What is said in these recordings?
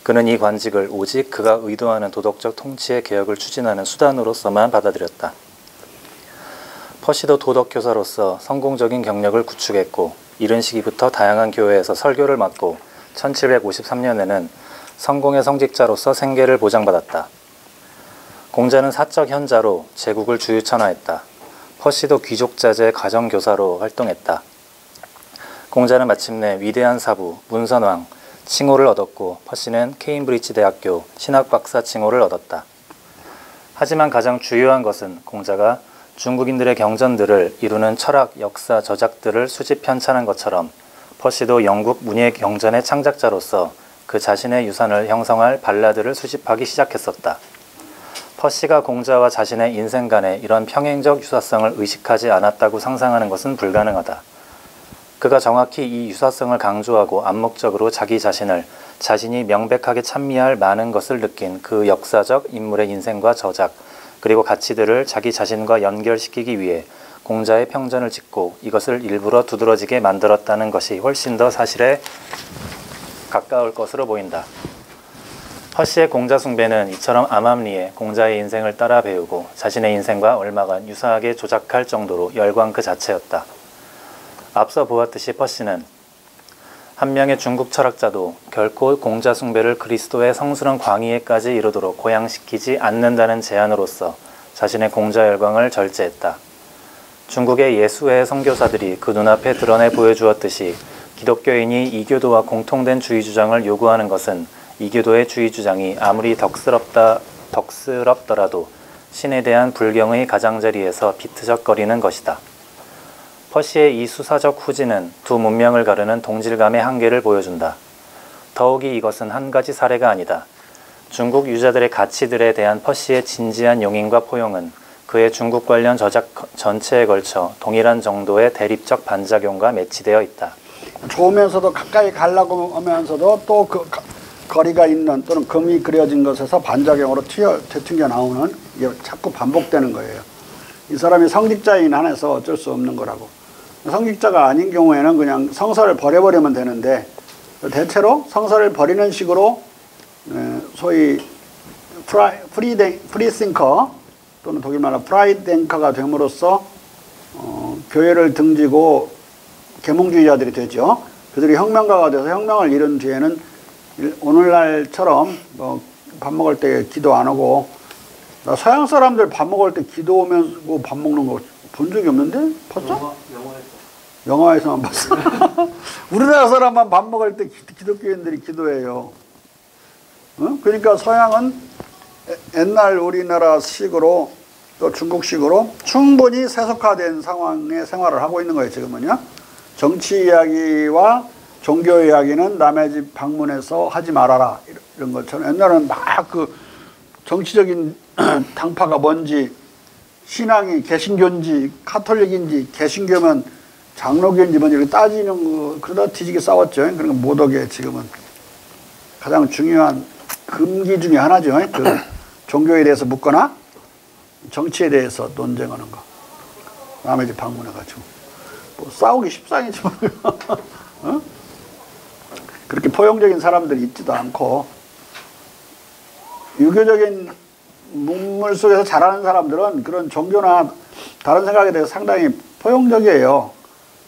그는 이 관직을 오직 그가 의도하는 도덕적 통치의 개혁을 추진하는 수단으로서만 받아들였다. 퍼시도 도덕교사로서 성공적인 경력을 구축했고 이른 시기부터 다양한 교회에서 설교를 맡고 1753년에는 성공의 성직자로서 생계를 보장받았다. 공자는 사적 현자로 제국을 주유천하했다. 퍼시도 귀족자제 가정교사로 활동했다. 공자는 마침내 위대한 사부, 문선왕 칭호를 얻었고 퍼시는 케임브리지 대학교 신학박사 칭호를 얻었다. 하지만 가장 주요한 것은 공자가 중국인들의 경전들을 이루는 철학, 역사, 저작들을 수집 편찬한 것처럼 퍼시도 영국 문예 경전의 창작자로서 그 자신의 유산을 형성할 발라드를 수집하기 시작했었다. 퍼시가 공자와 자신의 인생 간에 이런 평행적 유사성을 의식하지 않았다고 상상하는 것은 불가능하다. 그가 정확히 이 유사성을 강조하고 암묵적으로 자기 자신을 자신이 명백하게 찬미할 많은 것을 느낀 그 역사적 인물의 인생과 저작 그리고 가치들을 자기 자신과 연결시키기 위해 공자의 평전을 짓고 이것을 일부러 두드러지게 만들었다는 것이 훨씬 더 사실에 가까울 것으로 보인다. 퍼시의 공자 숭배는 이처럼 암암리에 공자의 인생을 따라 배우고 자신의 인생과 얼마간 유사하게 조작할 정도로 열광 그 자체였다. 앞서 보았듯이 퍼시는 한 명의 중국 철학자도 결코 공자 숭배를 그리스도의 성스러운 광의에까지 이르도록 고양시키지 않는다는 제안으로서 자신의 공자 열광을 절제했다. 중국의 예수회 선교사들이 그 눈앞에 드러내 보여주었듯이 기독교인이 이교도와 공통된 주의 주장을 요구하는 것은 이교도의 주의 주장이 아무리 덕스럽더라도 신에 대한 불경의 가장자리에서 비트적거리는 것이다. 퍼시의 이 수사적 후지는 두 문명을 가르는 동질감의 한계를 보여준다. 더욱이 이것은 한 가지 사례가 아니다. 중국 유자들의 가치들에 대한 퍼시의 진지한 용인과 포용은 그의 중국 관련 저작 전체에 걸쳐 동일한 정도의 대립적 반작용과 매치되어 있다. 좋으면서도 가까이 가려고 하면서도 또 그 거리가 있는 또는 금이 그려진 것에서 반작용으로 튀어 나오는 이게 자꾸 반복되는 거예요. 이 사람이 성직자인 한에서 어쩔 수 없는 거라고. 성직자가 아닌 경우에는 그냥 성서를 버려버리면 되는데 대체로 성서를 버리는 식으로 소위 프리싱커 또는 독일 말로 프라이den커가 됨으로써 교회를 등지고 계몽주의자들이 되죠. 그들이 혁명가가 돼서 혁명을 이룬 뒤에는 오늘날처럼 밥 먹을 때 기도 안 하고 나 서양 사람들 밥 먹을 때 기도하면서 밥 먹는 거 본 적이 없는데? 봤어? 영화에서만 봤어. 우리나라 사람만 밥 먹을 때 기독교인들이 기도해요. 그러니까 서양은 옛날 우리나라식으로 또 중국식으로 충분히 세속화된 상황의 생활을 하고 있는 거예요. 지금은요. 정치 이야기와 종교 이야기는 남의 집 방문해서 하지 말아라 이런 것처럼 옛날에는 막 그 정치적인 당파가 뭔지 신앙이 개신교인지 카톨릭인지 개신교면 장로교인지 뭔지 이렇게 따지는 거 그러다 뒤지게 싸웠죠. 그러니까 못 오게 지금은 가장 중요한 금기 중에 하나죠. 그 종교에 대해서 묻거나 정치에 대해서 논쟁하는 거. 남의 집 방문해가지고 뭐 싸우기 십상이지만 그렇게 포용적인 사람들이 있지도 않고 유교적인 문물 속에서 자라는 사람들은 그런 종교나 다른 생각에 대해서 상당히 포용적이에요.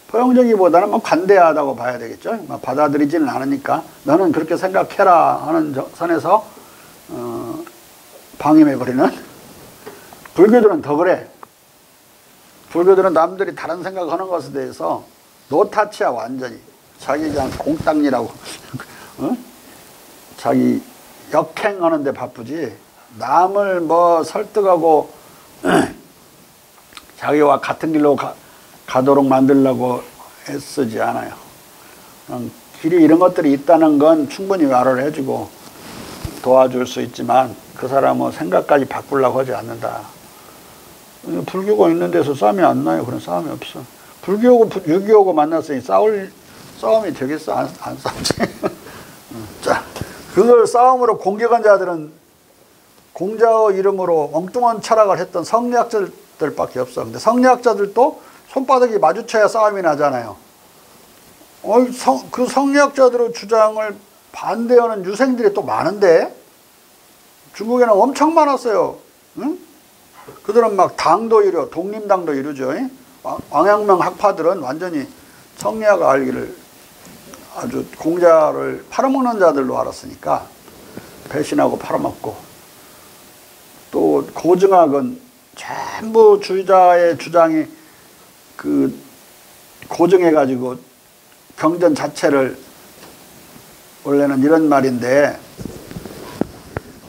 포용적이보다는 뭐 관대하다고 봐야 되겠죠. 받아들이지는 않으니까 너는 그렇게 생각해라 하는 선에서 방임해버리는. 불교들은 더 그래. 불교들은 남들이 다른 생각하는 것에 대해서 노타치야 완전히. 자기 그냥 공땅이라고 자기 역행하는 데 바쁘지 남을 뭐 설득하고 자기와 같은 길로 가도록 만들려고 애쓰지 않아요. 길이 이런 것들이 있다는 건 충분히 말을 해주고 도와줄 수 있지만 그 사람은 생각까지 바꾸려고 하지 않는다. 불교가 있는 데서 싸움이 안 나요. 그런 싸움이 없어. 불교하고 유교하고 만났으니 싸움이 되겠어? 안 싸우지. 자, 그걸 싸움으로 공격한 자들은 공자의 이름으로 엉뚱한 철학을 했던 성리학자들밖에 없어. 근데 성리학자들도 손바닥이 마주쳐야 싸움이 나잖아요. 그 성리학자들의 주장을 반대하는 유생들이 또 많은데 중국에는 엄청 많았어요. 응? 그들은 막 당도 이루, 독립당도 이루죠. 왕阳명 학파들은 완전히 성리학을 알기를 아주 공자를 팔아먹는 자들로 알았으니까 배신하고 팔아먹고, 또 고증학은 전부 주자의 주장이 그 고증해가지고 경전 자체를, 원래는 이런 말인데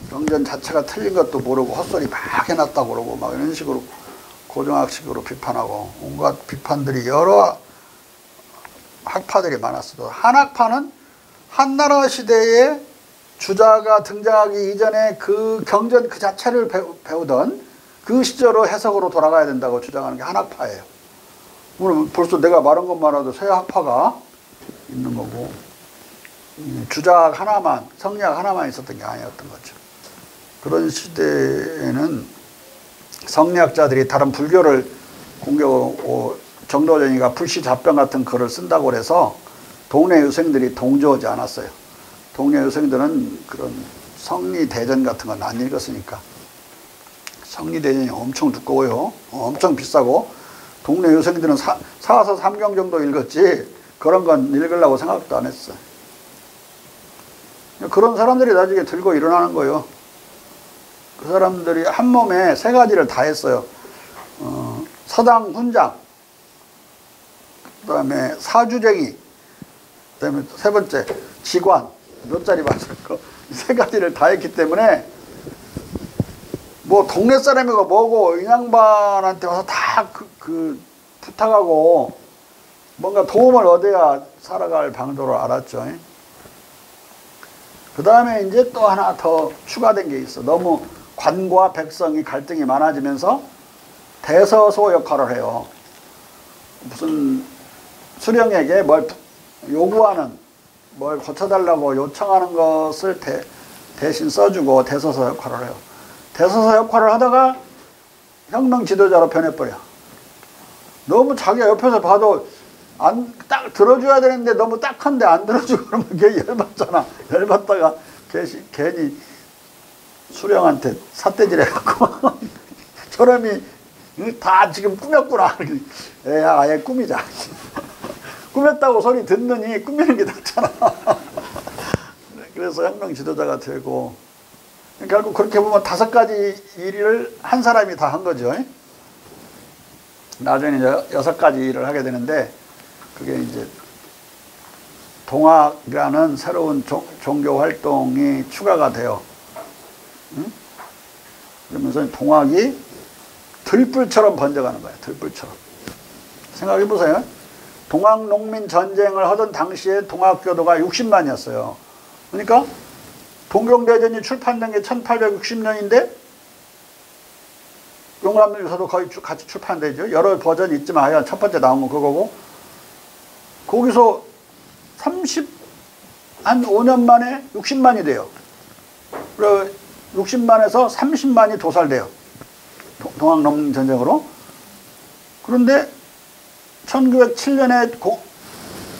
경전 자체가 틀린 것도 모르고 헛소리 막 해놨다고 그러고 막 이런 식으로 고증학식으로 비판하고 온갖 비판들이 여러 학파들이 많았어도, 한학파는 한나라 시대에 주자가 등장하기 이전에 그 경전 그 자체를 배우던 그 시절의 해석으로 돌아가야 된다고 주장하는 게 한학파예요. 그럼 벌써 내가 말한 것만 해도 세 학파가 있는 거고, 주자학 하나만, 성리학 하나만 있었던 게 아니었던 거죠. 그런 시대에는 성리학자들이 다른 불교를 공격하고, 정도전이가 불시잡병 같은 글을 쓴다고 그래서 동네 유생들이 동조하지 않았어요. 동네 유생들은 그런 성리대전 같은 건 안 읽었으니까. 성리대전이 엄청 두꺼워요. 엄청 비싸고, 동네 유생들은 사서 삼경 정도 읽었지 그런 건 읽으려고 생각도 안 했어요. 그런 사람들이 나중에 들고 일어나는 거예요. 그 사람들이 한 몸에 세 가지를 다 했어요. 서당 훈장, 그 다음에 사주쟁이, 그 다음에 세 번째 지관, 몇 자리 맞았고, 세 가지를 다 했기 때문에 뭐 동네 사람이고 뭐고 이 양반한테 와서 다 부탁하고 뭔가 도움을 얻어야 살아갈 방도를 알았죠. 그 다음에 이제 또 하나 더 추가된 게 있어. 너무 관과 백성이 갈등이 많아지면서 대서소 역할을 해요. 무슨 수령에게 뭘 요구하는, 뭘 고쳐달라고 요청하는 것을 대신 써주고 대서소 역할을 해요. 대서소 역할을 하다가 혁명 지도자로 변해버려. 너무 자기가 옆에서 봐도 딱 들어줘야 되는데 너무 딱한데 안 들어주고 그러면 걔 열받잖아. 열받다가 괜히 수령한테 삿대질 해갖고 저놈이 다 지금 꾸몄구나. 애야 아예 꾸미자. 꾸몄다고 소리 듣느니 꾸미는 게 낫잖아. 그래서 혁명 지도자가 되고, 결국 그렇게 보면 5가지 일을 한 사람이 다 한 거죠. 나중에 6가지 일을 하게 되는데, 그게 이제 동학이라는 새로운 종교 활동이 추가가 돼요. 그러면서 동학이 들불처럼 번져가는 거예요. 들불처럼. 생각해 보세요. 동학 농민 전쟁을 하던 당시에 동학교도가 60만이었어요. 그러니까 동경대전이 출판된 게 1860년인데 용람밀서도 거의 같이 출판되죠. 여러 버전이 있지만 하여간 첫 번째 나온 건 그거고, 거기서 한 5년 만에 60만이 돼요. 그리고 60만에서 30만이 도살돼요. 동학농민 전쟁으로. 그런데 1907년에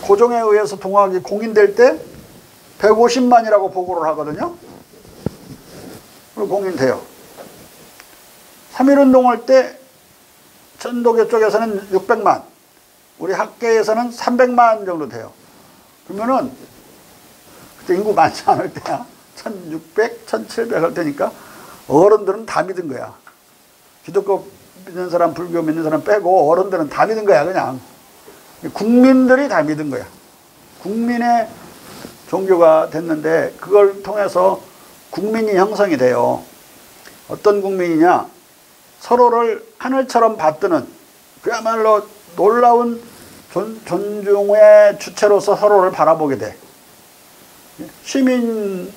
고종에 의해서 동학이 공인될 때 150만이라고 보고를 하거든요. 그리고 공인돼요. 3.1운동 할 때 전도교 쪽에서는 600만, 우리 학계에서는 300만 정도 돼요. 그러면은 그때 인구 많지 않을 때야. 1600, 1700 할 때니까 어른들은 다 믿은 거야. 기독교 믿는 사람, 불교 믿는 사람 빼고 어른들은 다 믿은 거야. 그냥 국민들이 다 믿은 거야. 국민의 종교가 됐는데, 그걸 통해서 국민이 형성이 돼요. 어떤 국민이냐? 서로를 하늘처럼 받드는, 그야말로 놀라운 존중의 주체로서 서로를 바라보게 돼. 시민의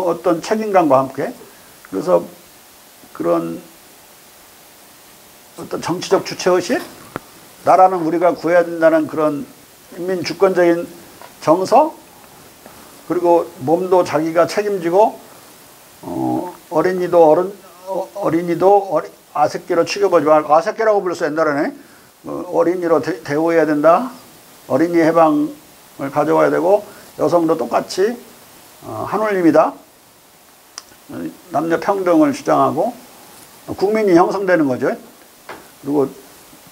어떤 책임감과 함께. 그래서 그런 어떤 정치적 주체의식, 나라는 우리가 구해야 된다는 그런 인민 주권적인 정서, 그리고 몸도 자기가 책임지고, 어린이도 아새끼로 취급하지 말고, 아새끼라고 불렀어 옛날에는. 어린이로 대우해야 된다. 어린이 해방을 가져와야 되고, 여성도 똑같이 한올림이다. 남녀 평등을 주장하고 국민이 형성되는 거죠. 그리고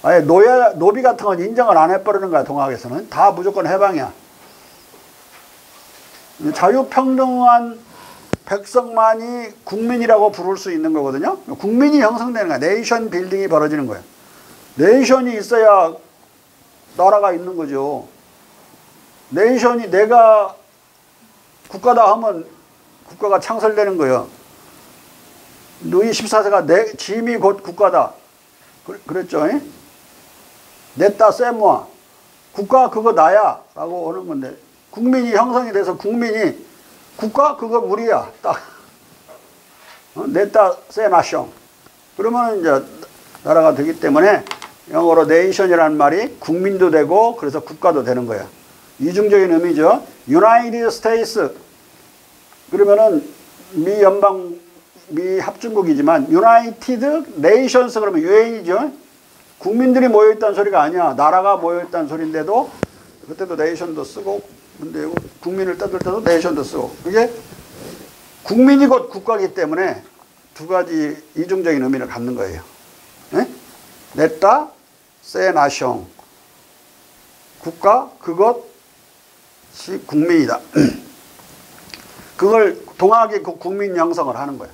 아예 노비 같은 건 인정을 안 해버리는 거야. 동학에서는 다 무조건 해방이야. 자유평등한 백성만이 국민이라고 부를 수 있는 거거든요. 국민이 형성되는 거야. 네이션 빌딩이 벌어지는 거예요. 네이션이 있어야 나라가 있는 거죠. 네이션이 내가 국가다 하면 국가가 창설되는 거예요. 루이 14세가 내 짐이 곧 국가다 그랬죠. 냈다 세모아 국가 그거 나야 라고 하는 건데, 국민이 형성이 돼서 국민이 국가 그거 우리야 딱 냈다 세나숑 그러면 이제 나라가 되기 때문에 영어로 네이션이라는 말이 국민도 되고 그래서 국가도 되는 거야. 이중적인 의미죠. United States 그러면은 미 합중국이지만 United Nations 그러면 유엔이죠. 국민들이 모여있다는 소리가 아니야. 나라가 모여있다는 소리인데도 그때도 네이션도 쓰고, 근데 국민을 떠들 때도 네이션도 쓰고, 그게 국민이 곧 국가이기 때문에 두 가지 이중적인 의미를 갖는 거예요. 냈다 세나숑 국가 그것이 국민이다. 그걸 동학이 그 국민 형성을 하는 거예요.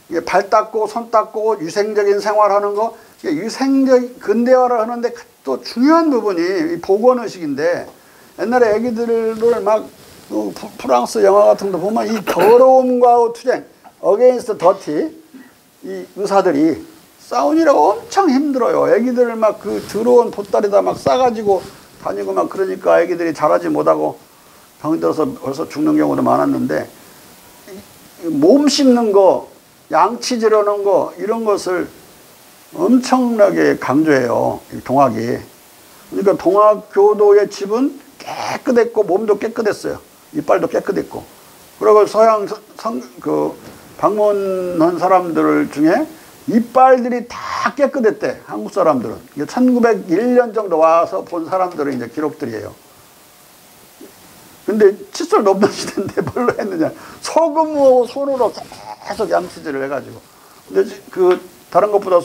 이게 발 닦고 손 닦고 유생적인 생활하는 거, 유생적 근대화를 하는데 또 중요한 부분이 보건의식인데, 옛날에 애기들을 막 프랑스 영화 같은 거 보면 이 더러움과 투쟁, 어게인스트 더티, 이 의사들이 싸우느라고 엄청 힘들어요. 애기들을 막 그 더러운 보따리다 막 싸가지고 다니고 막 그러니까 애기들이 자라지 못하고 병이 들어서 벌써 죽는 경우도 많았는데, 몸 씹는 거, 양치 지르는 거 이런 것을 엄청나게 강조해요. 동학이. 그러니까 동학 교도의 집은 깨끗했고 몸도 깨끗했어요. 이빨도 깨끗했고. 그리고 서양 방문한 사람들 중에 이빨들이 다 깨끗했대. 한국 사람들은. 1901년 정도 와서 본 사람들은 이제 기록들이에요. 근데 칫솔 없는 시대인데 뭘로 했느냐. 소금으로 손으로 계속 양치질을 해가지고. 근데 그 다른 것보다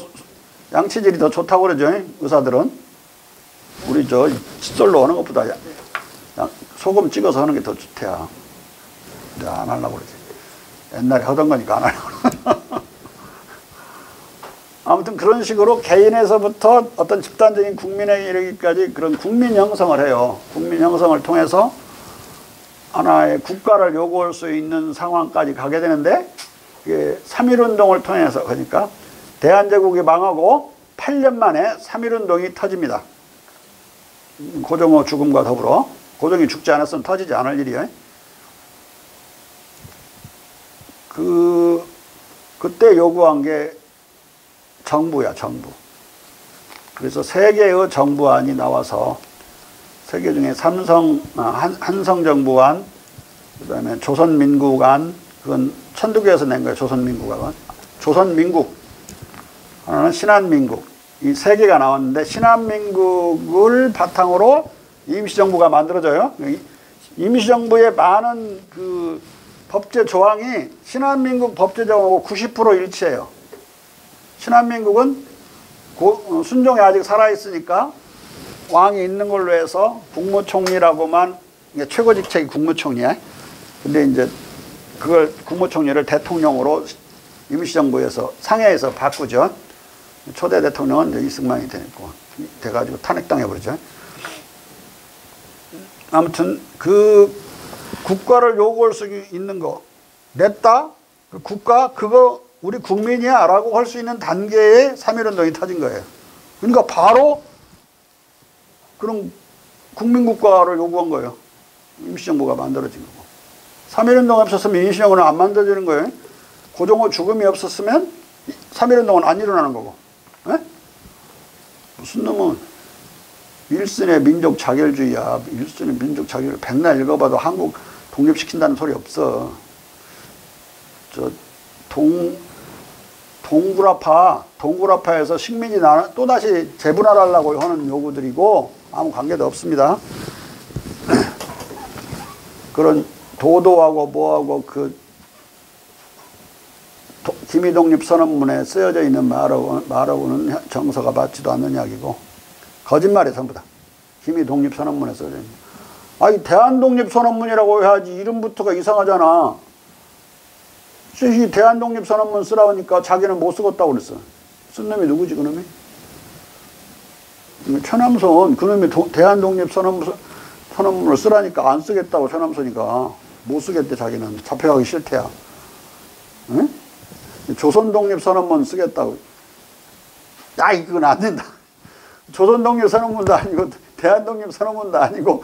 양치질이 더 좋다고 그러죠. 의사들은. 우리 저 칫솔로 하는 것보다 소금 찍어서 하는 게 더 좋대요. 근데 안 하려고 그러지. 옛날에 하던 거니까 안 하려고. 아무튼 그런 식으로 개인에서부터 어떤 집단적인 국민에 이르기까지 그런 국민 형성을 해요. 국민 형성을 통해서 하나의 국가를 요구할 수 있는 상황까지 가게 되는데, 이게 3.1운동을 통해서, 그러니까 대한제국이 망하고 8년 만에 3.1운동이 터집니다. 고종의 죽음과 더불어. 고종이 죽지 않았으면 터지지 않을 일이에요. 그때 요구한 게 정부야, 정부. 그래서 세 개의 정부안이 나와서, 세 개 중에 한성정부안, 그 다음에 조선민국안, 그건 천주교에서 낸 거예요, 조선민국안. 조선민국, 하나는 신한민국. 이 세 개가 나왔는데, 신한민국을 바탕으로 임시정부가 만들어져요. 임시정부의 많은 그 법제 조항이 신한민국 법제 조항하고 90% 일치해요. 신한민국은 순종이 아직 살아있으니까 왕이 있는 걸로 해서 국무총리라고만, 최고 직책이 국무총리야. 근데 이제 그걸 국무총리를 대통령으로 임시정부에서 상해에서 바꾸죠. 초대 대통령은 이제 이승만이 돼가지고 탄핵당해버리죠. 아무튼 그 국가를 요구할 수 있는 거, 냈다, 그 국가 그거 우리 국민이야 라고 할 수 있는 단계에 3.1운동이 터진 거예요. 그러니까 바로 그런 국민국가를 요구한 거예요. 임시정부가 만들어진 거고. 3.1운동이 없었으면 임시정부는 안 만들어지는 거예요. 고종의 죽음이 없었으면 3.1운동은 안 일어나는 거고. 에? 무슨 놈은 윌슨의 민족 자결주의야. 윌슨의 민족 자결 백날 읽어봐도 한국 독립시킨다는 소리 없어. 동구라파에서 식민지 또다시 재분할하려고 하는 요구들이고 아무 관계도 없습니다. 그런 도도하고 뭐하고 그 기미독립선언문에 쓰여져 있는 말하고는 정서가 맞지도 않는 이야기고 거짓말이 전부 다. 기미독립선언문에 쓰여져 있는. 아니 대한독립선언문이라고 해야지 이름부터가 이상하잖아. 이 대한독립선언문 쓰라고 하니까 자기는 못 쓰겠다고 그랬어. 쓴 놈이 누구지 그놈이? 최남선 그놈이 대한독립선언문을 쓰라니까 안 쓰겠다고. 최남선이가 못 쓰겠대. 자기는 잡혀가기 싫대야. 응? 조선독립선언문 쓰겠다고. 야 이건 안 된다. 조선독립선언문도 아니고 대한독립선언문도 아니고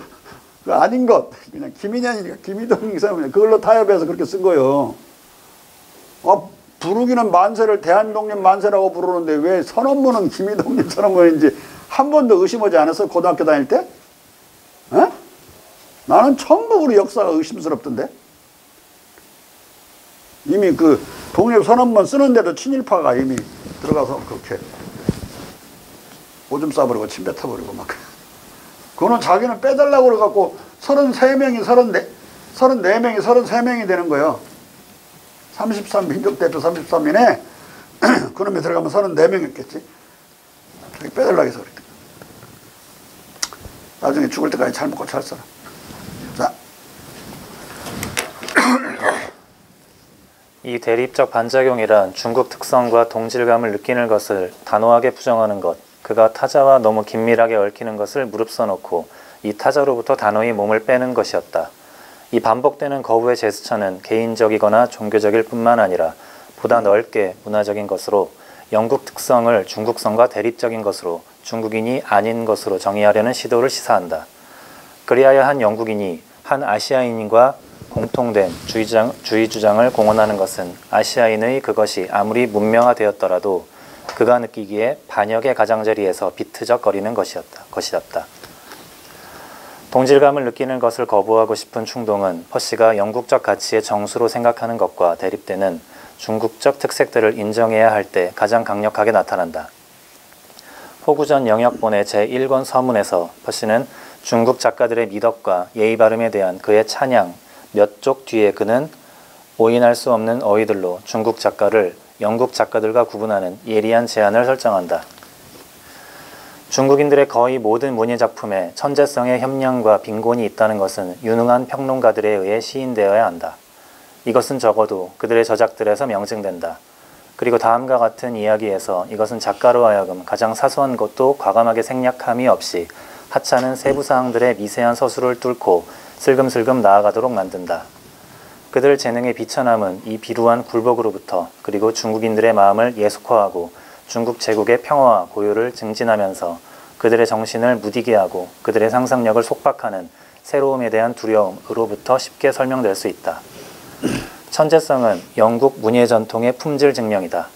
그 아닌 것. 그냥 김인현이니까 기미독립선언문 그걸로 타협해서 그렇게 쓴 거예요. 부르기는 만세를 대한독립 만세라고 부르는데 왜 선언문은 기미독립 선언문인지 한 번도 의심하지 않았어? 고등학교 다닐 때? 에? 나는 전부 우리 역사가 의심스럽던데. 이미 그 독립선언문 쓰는데도 친일파가 이미 들어가서 그렇게 오줌 싸버리고 침 뱉어버리고 막. 그거는 자기는 빼달라고 그래갖고 33명이 34명이 33명이 되는 거예요. 33 민족대표 33인에 그놈이 들어가면 34명이었겠지. 자기 빼달라고 해서 그랬대. 나중에 죽을 때까지 잘 먹고 잘 살아. 자. 이 대립적 반작용이란 중국 특성과 동질감을 느끼는 것을 단호하게 부정하는 것, 그가 타자와 너무 긴밀하게 얽히는 것을 무릅써 놓고 이 타자로부터 단호히 몸을 빼는 것이었다. 이 반복되는 거부의 제스처는 개인적이거나 종교적일 뿐만 아니라 보다 넓게 문화적인 것으로 영국 특성을 중국성과 대립적인 것으로 중국인이 아닌 것으로 정의하려는 시도를 시사한다. 그리하여 한 영국인이 한 아시아인과 공통된 주의 주장을 공언하는 것은 아시아인의 그것이 아무리 문명화되었더라도 그가 느끼기에 반역의 가장자리에서 비트적거리는 것이었다. 동질감을 느끼는 것을 거부하고 싶은 충동은 퍼시가 영국적 가치의 정수로 생각하는 것과 대립되는 중국적 특색들을 인정해야 할 때 가장 강력하게 나타난다. 호구전 영역본의 제1권 서문에서 퍼시는 중국 작가들의 미덕과 예의 바름에 대한 그의 찬양 몇 쪽 뒤에 그는 오인할 수 없는 어휘들로 중국 작가를 영국 작가들과 구분하는 예리한 제한을 설정한다. 중국인들의 거의 모든 문예작품에 천재성의 협량과 빈곤이 있다는 것은 유능한 평론가들에 의해 시인되어야 한다. 이것은 적어도 그들의 저작들에서 명증된다. 그리고 다음과 같은 이야기에서 이것은 작가로 하여금 가장 사소한 것도 과감하게 생략함이 없이 하찮은 세부사항들의 미세한 서술을 뚫고 슬금슬금 나아가도록 만든다. 그들 재능의 비천함은 이 비루한 굴복으로부터 그리고 중국인들의 마음을 예속화하고 중국 제국의 평화와 고요를 증진하면서 그들의 정신을 무디게 하고 그들의 상상력을 속박하는 새로움에 대한 두려움으로부터 쉽게 설명될 수 있다. 천재성은 영국 문예 전통의 품질 증명이다.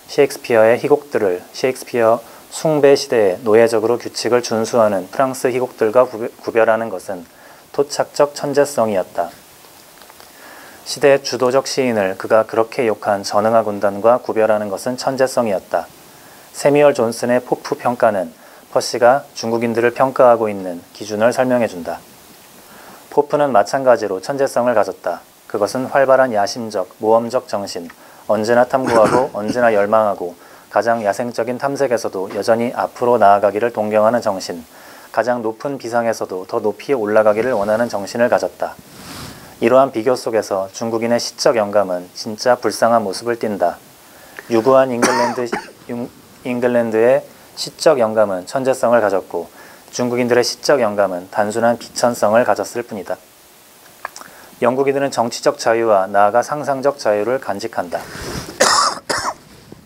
셰익스피어의 희곡들을 셰익스피어 숭배 시대에 노예적으로 규칙을 준수하는 프랑스 희곡들과 구별하는 것은 토착적 천재성이었다. 시대의 주도적 시인을 그가 그렇게 욕한 전응화 군단과 구별하는 것은 천재성이었다. 세미얼 존슨의 포프 평가는 퍼시가 중국인들을 평가하고 있는 기준을 설명해준다. 포프는 마찬가지로 천재성을 가졌다. 그것은 활발한 야심적, 모험적 정신, 언제나 탐구하고 언제나 열망하고 가장 야생적인 탐색에서도 여전히 앞으로 나아가기를 동경하는 정신, 가장 높은 비상에서도 더 높이 올라가기를 원하는 정신을 가졌다. 이러한 비교 속에서 중국인의 시적 영감은 진짜 불쌍한 모습을 띈다. 유구한 잉글랜드의 시적 영감은 천재성을 가졌고 중국인들의 시적 영감은 단순한 비천성을 가졌을 뿐이다. 영국인들은 정치적 자유와 나아가 상상적 자유를 간직한다.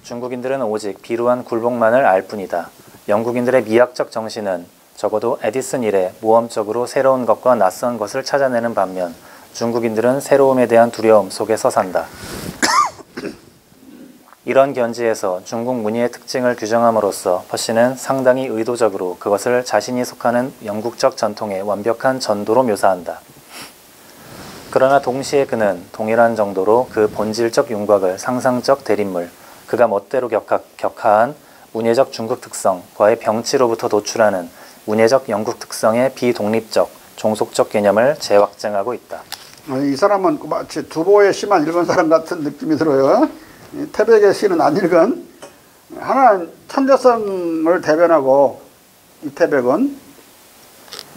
중국인들은 오직 비루한 굴복만을 알 뿐이다. 영국인들의 미학적 정신은 적어도 에디슨 이래 모험적으로 새로운 것과 낯선 것을 찾아내는 반면 중국인들은 새로움에 대한 두려움 속에서 산다. 이런 견지에서 중국 문예의 특징을 규정함으로써 퍼시는 상당히 의도적으로 그것을 자신이 속하는 영국적 전통의 완벽한 전도로 묘사한다. 그러나 동시에 그는 동일한 정도로 그 본질적 윤곽을 상상적 대립물, 그가 멋대로 격하한 문예적 중국 특성과의 병치로부터 도출하는 문예적 영국 특성의 비독립적, 종속적 개념을 재확증하고 있다. 이 사람은 마치 두보의 시만 읽은 사람 같은 느낌이 들어요. 이 태백의 시는 안 읽은. 하나는 천재성을 대변하고 이 태백은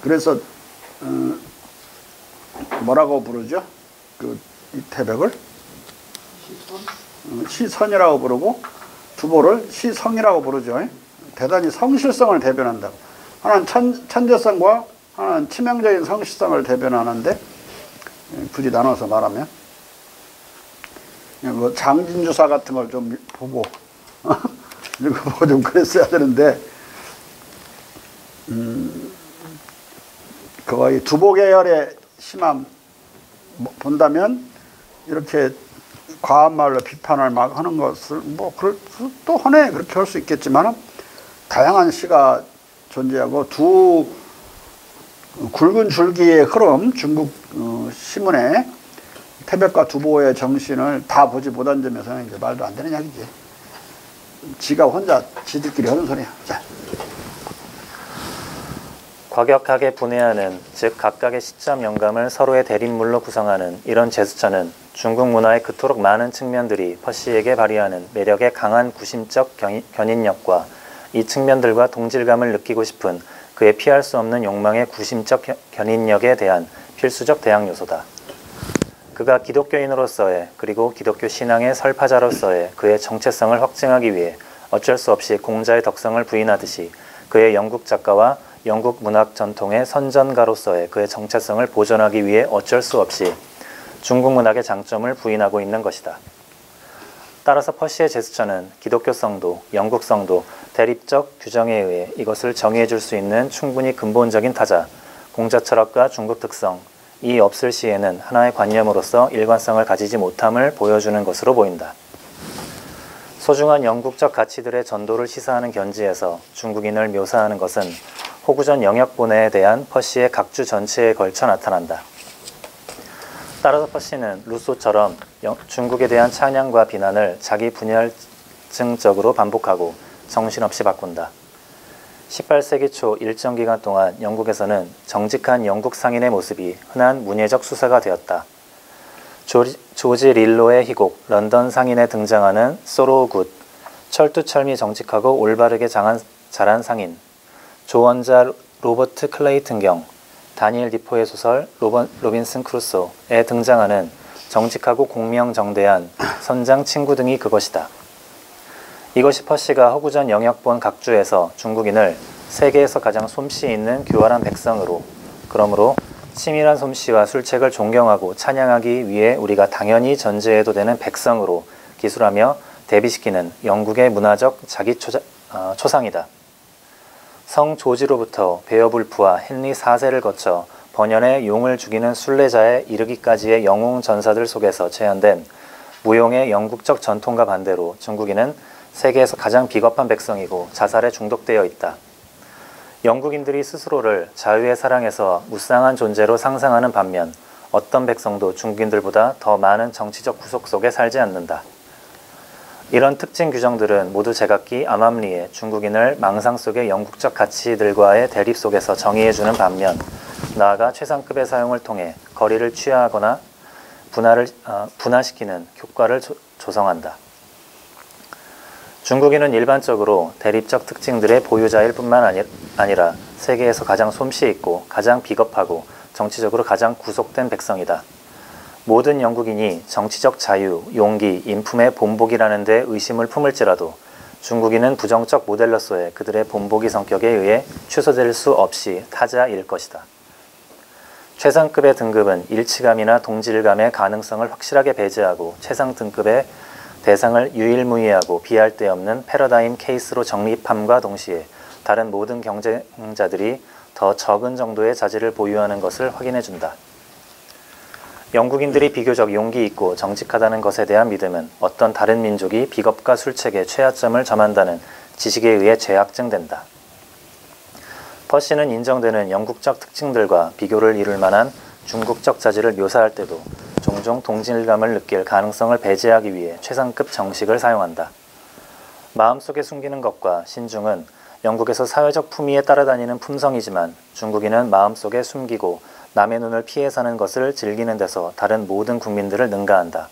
그래서 뭐라고 부르죠? 이 태백을 시선이라고 부르고 두보를 시성이라고 부르죠. 대단히 성실성을 대변한다고. 하나는 천재성과 하나는 치명적인 성실성을 대변하는데 굳이 나눠서 말하면 뭐 장진주사 같은 걸 좀 보고 읽어보고 좀 그랬어야 되는데 거의 두보 계열의 시만 본다면 이렇게 과한 말로 비판을 막 하는 것을 뭐 또 하네 그렇게 할 수 있겠지만 다양한 시가 존재하고 두 굵은 줄기의 흐름 중국 시문의 태백과 두보의 정신을 다 보지 못한 점에서는 이제 말도 안 되는 이야기지. 지가 혼자 지들끼리 하는 소리야. 자. 과격하게 분해하는, 즉 각각의 시점 영감을 서로의 대립물로 구성하는 이런 제스처는 중국 문화의 그토록 많은 측면들이 퍼시에게 발휘하는 매력의 강한 구심적 견인력과 이 측면들과 동질감을 느끼고 싶은 그의 피할 수 없는 욕망의 구심적 견인력에 대한 필수적 대항 요소다. 그가 기독교인으로서의 그리고 기독교 신앙의 설파자로서의 그의 정체성을 확증하기 위해 어쩔 수 없이 공자의 덕성을 부인하듯이 그의 영국 작가와 영국 문학 전통의 선전가로서의 그의 정체성을 보존하기 위해 어쩔 수 없이 중국 문학의 장점을 부인하고 있는 것이다. 따라서 퍼시의 제스처는 기독교성도 영국성도 대립적 규정에 의해 이것을 정의해 줄 수 있는 충분히 근본적인 타자, 공자 철학과 중국 특성, 이 없을 시에는 하나의 관념으로서 일관성을 가지지 못함을 보여주는 것으로 보인다. 소중한 영국적 가치들의 전도를 시사하는 견지에서 중국인을 묘사하는 것은 호구전 영역본에 대한 퍼시의 각주 전체에 걸쳐 나타난다. 따라서 퍼시는 루소처럼 중국에 대한 찬양과 비난을 자기 분열증적으로 반복하고 정신없이 바꾼다. 18세기 초 일정 기간 동안 영국에서는 정직한 영국 상인의 모습이 흔한 문예적 수사가 되었다. 조지 릴로의 희곡 런던 상인에 등장하는 소로우 굿, 철두철미 정직하고 올바르게 자란 상인, 조언자 로버트 클레이튼경, 다니엘 디포의 소설 로빈슨 크루소에 등장하는 정직하고 공명정대한 선장 친구 등이 그것이다. 이것이 퍼시가 허구전 영역본 각주에서 중국인을 세계에서 가장 솜씨 있는 교활한 백성으로, 그러므로 치밀한 솜씨와 술책을 존경하고 찬양하기 위해 우리가 당연히 전제해도 되는 백성으로 기술하며 대비시키는 영국의 문화적 자기 초상이다. 성 조지로부터 베어불프와 헨리 4세를 거쳐 번연의 용을 죽이는 순례자에 이르기까지의 영웅 전사들 속에서 재현된 무용의 영국적 전통과 반대로 중국인은 세계에서 가장 비겁한 백성이고 자살에 중독되어 있다. 영국인들이 스스로를 자유의 사랑에서 무쌍한 존재로 상상하는 반면 어떤 백성도 중국인들보다 더 많은 정치적 구속 속에 살지 않는다. 이런 특징 규정들은 모두 제각기 암암리에 중국인을 망상 속의 영국적 가치들과의 대립 속에서 정의해주는 반면 나아가 최상급의 사용을 통해 거리를 취하거나 분화시키는 효과를 조성한다. 중국인은 일반적으로 대립적 특징들의 보유자일 뿐만 아니라 세계에서 가장 솜씨 있고 가장 비겁하고 정치적으로 가장 구속된 백성이다. 모든 영국인이 정치적 자유, 용기, 인품의 본보기라는 데 의심을 품을지라도 중국인은 부정적 모델로서의 그들의 본보기 성격에 의해 취소될 수 없이 타자일 것이다. 최상급의 등급은 일치감이나 동질감의 가능성을 확실하게 배제하고 최상 등급의 대상을 유일무이하고 비할 데 없는 패러다임 케이스로 정립함과 동시에 다른 모든 경쟁자들이 더 적은 정도의 자질을 보유하는 것을 확인해준다. 영국인들이 비교적 용기 있고 정직하다는 것에 대한 믿음은 어떤 다른 민족이 비겁과 술책의 최하점을 점한다는 지식에 의해 재확증된다. 퍼시는 인정되는 영국적 특징들과 비교를 이룰 만한 중국적 자질을 묘사할 때도 종종 동질감을 느낄 가능성을 배제하기 위해 최상급 정식을 사용한다. 마음속에 숨기는 것과 신중은 영국에서 사회적 품위에 따라다니는 품성이지만 중국인은 마음속에 숨기고 남의 눈을 피해 사는 것을 즐기는 데서 다른 모든 국민들을 능가한다.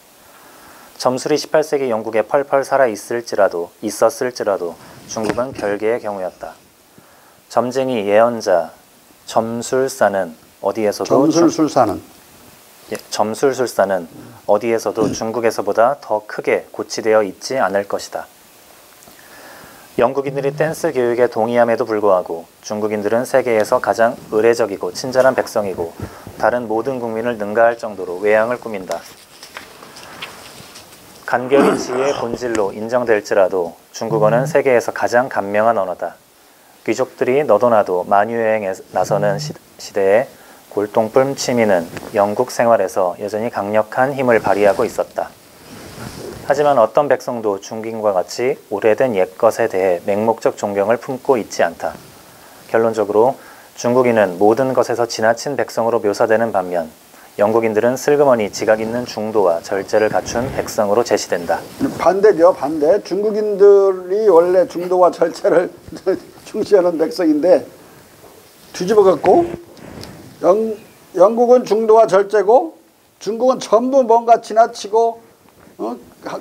점술이 18세기 영국에 펄펄 살아 있었을지라도 중국은 별개의 경우였다. 점쟁이, 예언자, 점술사는 어디에서도 점술술사는 어디에서도 중국에서보다 더 크게 고치되어 있지 않을 것이다. 영국인들이 댄스 교육에 동의함에도 불구하고 중국인들은 세계에서 가장 의례적이고 친절한 백성이고 다른 모든 국민을 능가할 정도로 외양을 꾸민다. 간결이 지혜의 본질로 인정될지라도 중국어는 세계에서 가장 간명한 언어다. 귀족들이 너도나도 만유여행에 나서는 시대에 골동품 취미는 영국 생활에서 여전히 강력한 힘을 발휘하고 있었다. 하지만 어떤 백성도 중국인과 같이 오래된 옛것에 대해 맹목적 존경을 품고 있지 않다. 결론적으로 중국인은 모든 것에서 지나친 백성으로 묘사되는 반면 영국인들은 슬그머니 지각 있는 중도와 절제를 갖춘 백성으로 제시된다. 반대죠. 반대. 중국인들이 원래 중도와 절제를 중시하는 백성인데 뒤집어 갖고 영국은 중도와 절제고 중국은 전부 뭔가 지나치고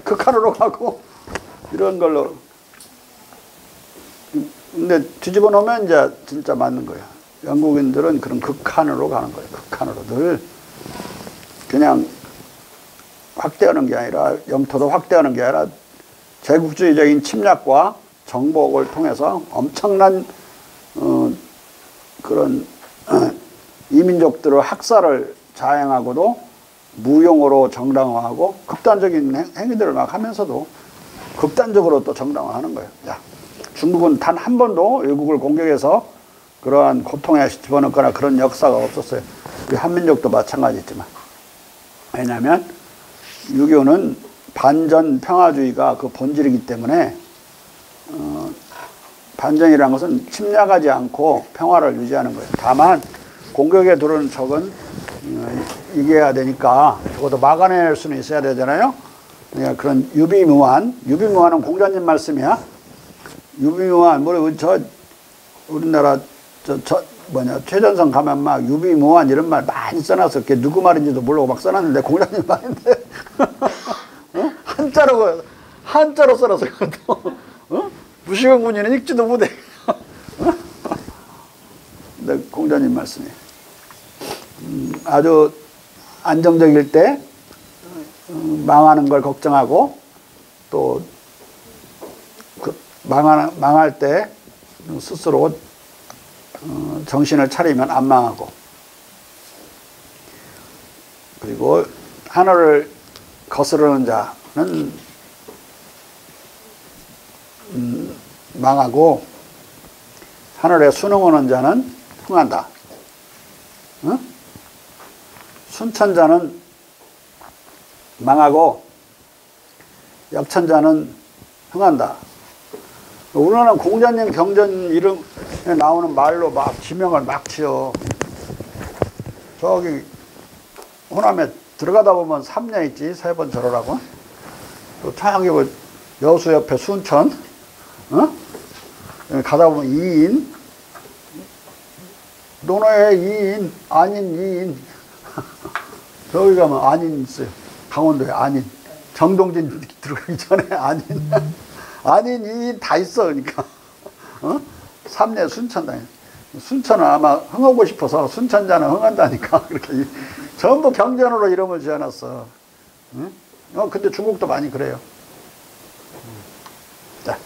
극한으로 가고 이런 걸로. 근데 뒤집어 놓으면 이제 진짜 맞는 거야. 영국인들은 그런 극한으로 가는 거예요. 극한으로 늘 그냥 확대하는 게 아니라 영토도 확대하는 게 아니라 제국주의적인 침략과 정복을 통해서 엄청난 그런 이민족들의 학살을 자행하고도 무용으로 정당화하고 극단적인 행위들을 막 하면서도 극단적으로 또 정당화하는 거예요. 야, 중국은 단 한 번도 외국을 공격해서 그러한 고통에 집어넣거나 그런 역사가 없었어요. 우리 한민족도 마찬가지지만. 왜냐하면 6.25는 반전 평화주의가 그 본질이기 때문에 반전이라는 것은 침략하지 않고 평화를 유지하는 거예요. 다만 공격에 들어오는 적은 이겨야 되니까 적어도 막아낼 수는 있어야 되잖아요. 그러니까 그런 유비무환은 공자님 말씀이야. 유비무환, 우리나라 최전선 가면 막 유비무환 이런 말 많이 써놨어. 그게 누구 말인지도 모르고 막 써놨는데 공자님 말인데 한자로 써놨어. 그것도 무식한 군인은 읽지도 못해. 근데 공자님 말씀이 아주 안정적일 때 망하는 걸 걱정하고 또 망할 때 스스로 정신을 차리면 안 망하고, 그리고 하늘을 거스르는 자는 망하고 하늘에 순응하는 자는 흥한다. 응? 순천자는 망하고 역천자는 흥한다. 우리나라는 공자님 경전 이름에 나오는 말로 막 지명을 막 지어. 저기 호남에 들어가다 보면 삼녀 있지, 세 번 절하라고. 또 저기 여수 옆에 순천, 가다 보면 이인, 논어에 이인, 안인, 이인. 저기 가면 안인 있어요. 강원도에 안인. 정동진 들어가기 전에 안인. 안인, 이인 다 있어. 그러니까. 삼례 순천다. 순천은 아마 흥하고 싶어서 순천자는 흥한다니까. 그렇게 전부 경전으로 이름을 지어놨어. 응? 근데 중국도 많이 그래요. 자.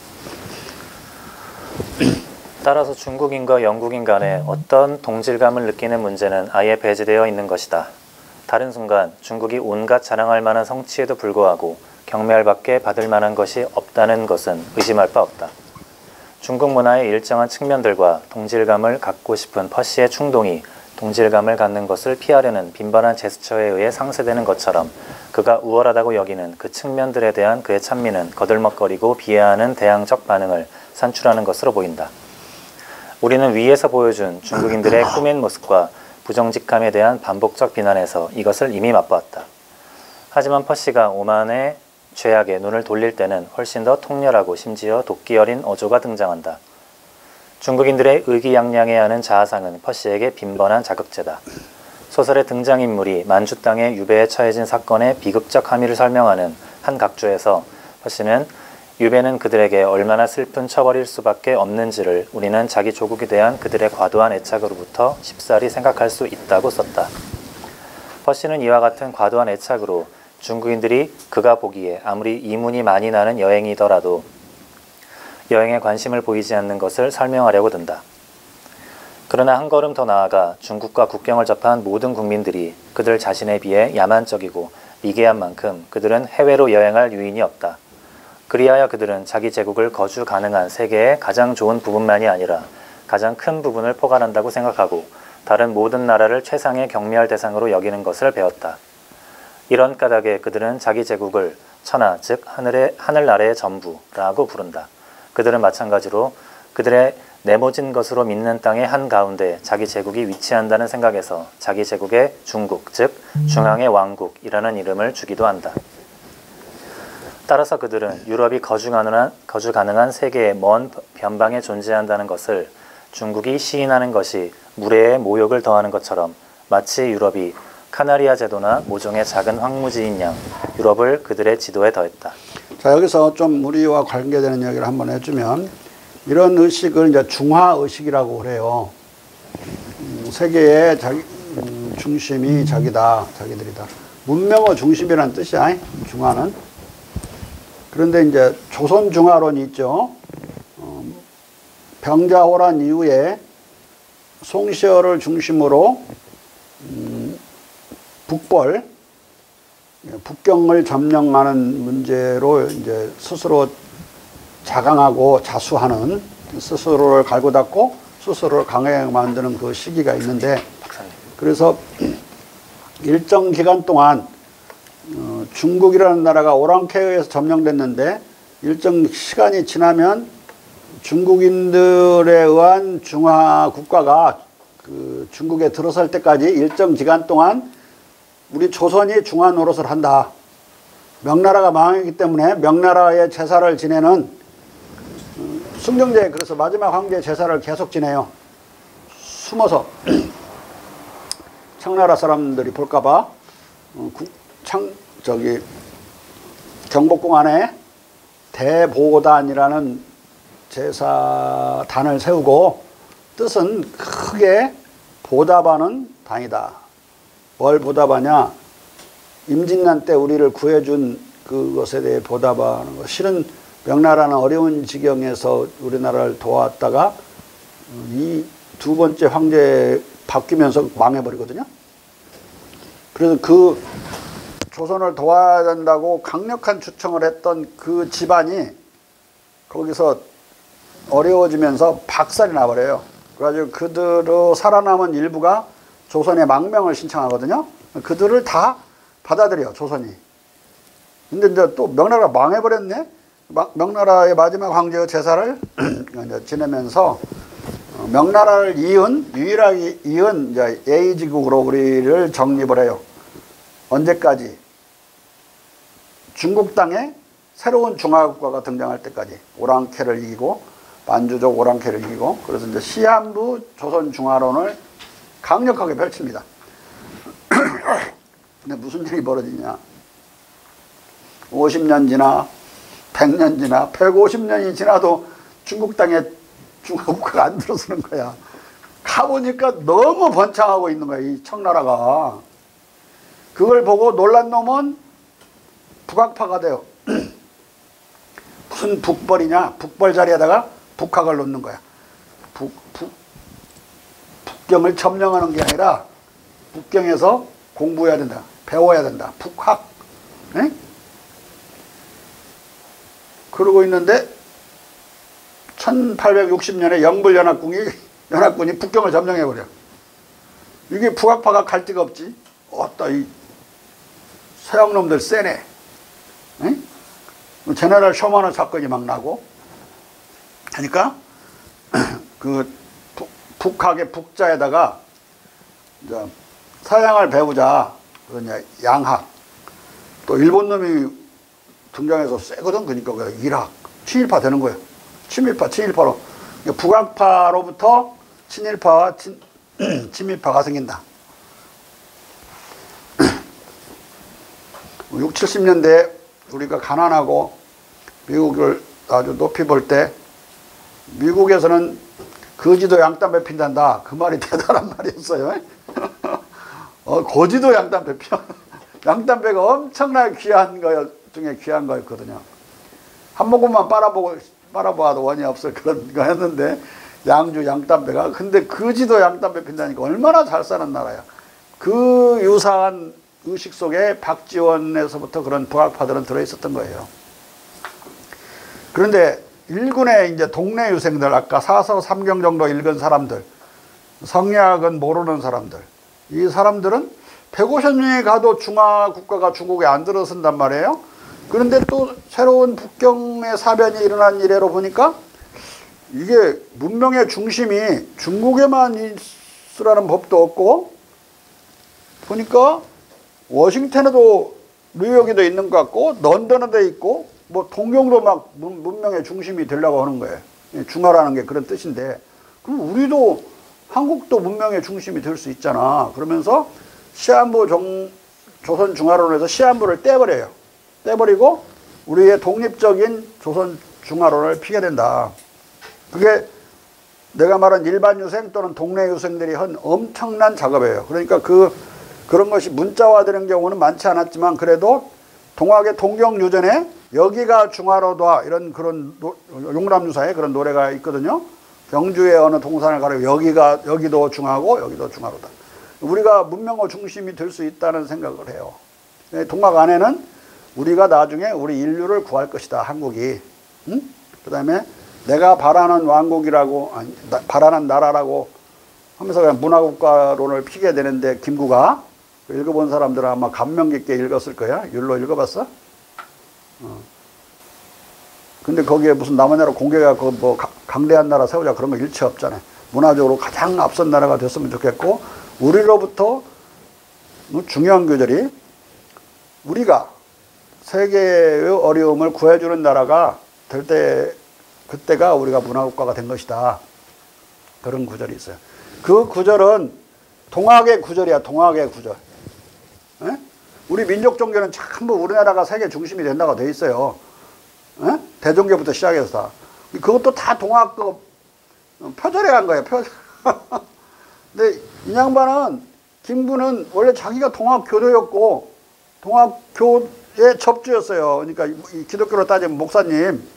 따라서 중국인과 영국인 간에 어떤 동질감을 느끼는 문제는 아예 배제되어 있는 것이다. 다른 순간 중국이 온갖 자랑할 만한 성취에도 불구하고 경멸 밖에 받을 만한 것이 없다는 것은 의심할 바 없다. 중국 문화의 일정한 측면들과 동질감을 갖고 싶은 퍼시의 충동이 동질감을 갖는 것을 피하려는 빈번한 제스처에 의해 상쇄되는 것처럼 그가 우월하다고 여기는 그 측면들에 대한 그의 찬미는 거들먹거리고 비하하는 대항적 반응을 산출하는 것으로 보인다. 우리는 위에서 보여준 중국인들의 꾸민 모습과 부정직함에 대한 반복적 비난에서 이것을 이미 맛보았다. 하지만 퍼시가 오만의 죄악에 눈을 돌릴 때는 훨씬 더 통렬하고 심지어 도끼 어린 어조가 등장한다. 중국인들의 의기양양해하는 자아상은 퍼시에게 빈번한 자극제다. 소설의 등장인물이 만주 땅의 유배에 처해진 사건의 비극적 함의를 설명하는 한 각주에서 허씨는 유배는 그들에게 얼마나 슬픈 처벌일 수밖에 없는지를 우리는 자기 조국에 대한 그들의 과도한 애착으로부터 쉽사리 생각할 수 있다고 썼다. 허씨는 이와 같은 과도한 애착으로 중국인들이 그가 보기에 아무리 이문이 많이 나는 여행이더라도 여행에 관심을 보이지 않는 것을 설명하려고 든다. 그러나 한 걸음 더 나아가 중국과 국경을 접한 모든 국민들이 그들 자신에 비해 야만적이고 미개한 만큼 그들은 해외로 여행할 유인이 없다. 그리하여 그들은 자기 제국을 거주 가능한 세계의 가장 좋은 부분만이 아니라 가장 큰 부분을 포괄한다고 생각하고 다른 모든 나라를 최상의 경멸 대상으로 여기는 것을 배웠다. 이런 까닭에 그들은 자기 제국을 천하, 즉 하늘나라의 전부라고 부른다. 그들은 마찬가지로 그들의 내모진 것으로 믿는 땅의 한가운데 자기 제국이 위치한다는 생각에서 자기 제국의 중국, 즉 중앙의 왕국이라는 이름을 주기도 한다. 따라서 그들은 유럽이 거주 가능한 세계의 먼 변방에 존재한다는 것을 중국이 시인하는 것이 무례의 모욕을 더하는 것처럼 마치 유럽이 카나리아 제도나 모종의 작은 황무지인 양 유럽을 그들의 지도에 더했다. 자, 여기서 좀 우리와 관계되는 이야기를 한번 해주면 이런 의식을 이제 중화의식이라고 그래요. 세계의 중심이 자기다, 자기들이다. 문명의 중심이라는 뜻이야, 중화는. 그런데 이제 조선 중화론이 있죠. 병자호란 이후에 송시열을 중심으로 북경을 점령하는 문제로 이제 스스로 자강하고 자수하는, 스스로를 갈고 닦고 스스로를 강하게 만드는 그 시기가 있는데, 그래서 일정 기간 동안 중국이라는 나라가 오랑캐에 의해서 점령됐는데 일정 시간이 지나면 중국인들에 의한 중화 국가가 그 중국에 들어설 때까지 일정 기간 동안 우리 조선이 중화 노릇을 한다. 명나라가 망했기 때문에 명나라의 제사를 지내는 숭정제, 그래서 마지막 황제의 제사를 계속 지내요. 숨어서 청나라 사람들이 볼까봐 경복궁 안에 대보단이라는 제사단을 세우고, 뜻은 크게 보답하는 당이다. 뭘 보답하냐? 임진난 때 우리를 구해준 그것에 대해 보답하는 것. 실은 명나라는 어려운 지경에서 우리나라를 도왔다가 이 두 번째 황제 바뀌면서 망해버리거든요. 그래서 그 조선을 도와야 된다고 강력한 주청을 했던 그 집안이 거기서 어려워지면서 박살이 나버려요. 그래가지고 그들의 살아남은 일부가 조선의 망명을 신청하거든요. 그들을 다 받아들여, 조선이. 근데 이제 또 명나라가 망해버렸네? 명나라의 마지막 황제의 제사를 지내면서 명나라를 유일하게 이은 이제 예의지국으로 우리를 정립을 해요. 언제까지? 중국 땅에 새로운 중화국가가 등장할 때까지. 오랑캐를 이기고, 만주족 오랑캐를 이기고, 그래서 이제 시한부 조선 중화론을 강력하게 펼칩니다. 근데 무슨 일이 벌어지냐? 50년 지나, 100년 지나, 150년이 지나도 중국 땅에 중화국가가 안 들어서는 거야. 가보니까 너무 번창하고 있는 거야, 이 청나라가. 그걸 보고 놀란 놈은 북학파가 돼요. 무슨 북벌이냐? 북벌 자리에다가 북학을 놓는 거야. 북경을 점령하는 게 아니라 북경에서 공부해야 된다. 배워야 된다. 북학. 네? 그러고 있는데 1860년에 영불연합군이 북경을 점령해버려. 이게 북학파가 갈 데가 없지. 어따 이 서양놈들 세네. 네? 제너럴 쇼머너 사건이 막 나고 하니까 그 북학의 북자에다가 이제 서양을 배우자. 그러냐, 양학. 또 일본 놈이 등장해서 세거든. 그러니까 일학, 친일파 되는 거예요. 친일파로. 북학파로부터 친일파와 친밀파가 생긴다. 6, 70년대 우리가 가난하고 미국을 아주 높이 볼 때 미국에서는 거지도 양담배 핀단다. 그 말이 대단한 말이었어요. 거지도 양담배 펴. 양담배가 엄청나게 귀한 거 중에 귀한 거였거든요. 한 모금만 빨아보아도 원이 없을 그런 거였는데 양주 양담배가. 근데 거지도 양담배 핀다니까 얼마나 잘 사는 나라야. 그 유사한 의식 속에 박지원에서부터 그런 부학파들은 들어있었던 거예요. 그런데 일군의 이제 동네 유생들, 아까 사서 삼경 정도 읽은 사람들, 성리학은 모르는 사람들, 이 사람들은 150년이 가도 중화 국가가 중국에 안 들어선단 말이에요. 그런데 또 새로운 북경의 사변이 일어난 이래로 보니까 이게 문명의 중심이 중국에만 있으라는 법도 없고, 보니까 워싱턴에도 뉴욕에도 있는 것 같고, 런던에도 있고, 뭐 동경도 막 문명의 중심이 되려고 하는 거예요. 중화라는 게 그런 뜻인데, 그럼 우리도 한국도 문명의 중심이 될 수 있잖아. 그러면서 시한부 조선 중화론에서 시한부를 떼버려요. 떼버리고 우리의 독립적인 조선 중화론을 피게 된다. 그게 내가 말한 일반 유생 또는 동네 유생들이 한 엄청난 작업이에요. 그러니까 그런 것이 문자화되는 경우는 많지 않았지만, 그래도 동학의 통경유전에 여기가 중화로다 이런 그런 용람유사에 그런 노래가 있거든요. 경주의 어느 동산을 가려 여기도 중화고 여기도 중화로다. 우리가 문명의 중심이 될 수 있다는 생각을 해요. 동학 안에는 우리가 나중에 우리 인류를 구할 것이다, 한국이. 응? 그 다음에 내가 바라는 왕국이라고, 아니, 바라는 나라라고 하면서 그냥 문화국가론을 피게 되는데, 김구가 읽어본 사람들은 아마 감명 깊게 읽었을 거야. 율로 읽어봤어? 근데 거기에 무슨 남한나라 공개가 뭐 강대한 나라 세우자 그런 거 일체 없잖아요. 문화적으로 가장 앞선 나라가 됐으면 좋겠고, 우리로부터 중요한 교절이 우리가 세계의 어려움을 구해주는 나라가 될 때, 그때가 우리가 문화국가가 된 것이다. 그런 구절이 있어요. 그 구절은 동학의 구절이야. 동학의 구절. 에? 우리 민족 종교는 전부 우리나라가 세계 중심이 된다고 돼 있어요. 에? 대종교부터 시작해서 다. 그것도 다 동학 표절해 간 거예요. 표절. 근데 이 양반은, 김구는 원래 자기가 동학교도였고 동학교의 접주였어요. 그러니까 이 기독교로 따지면 목사님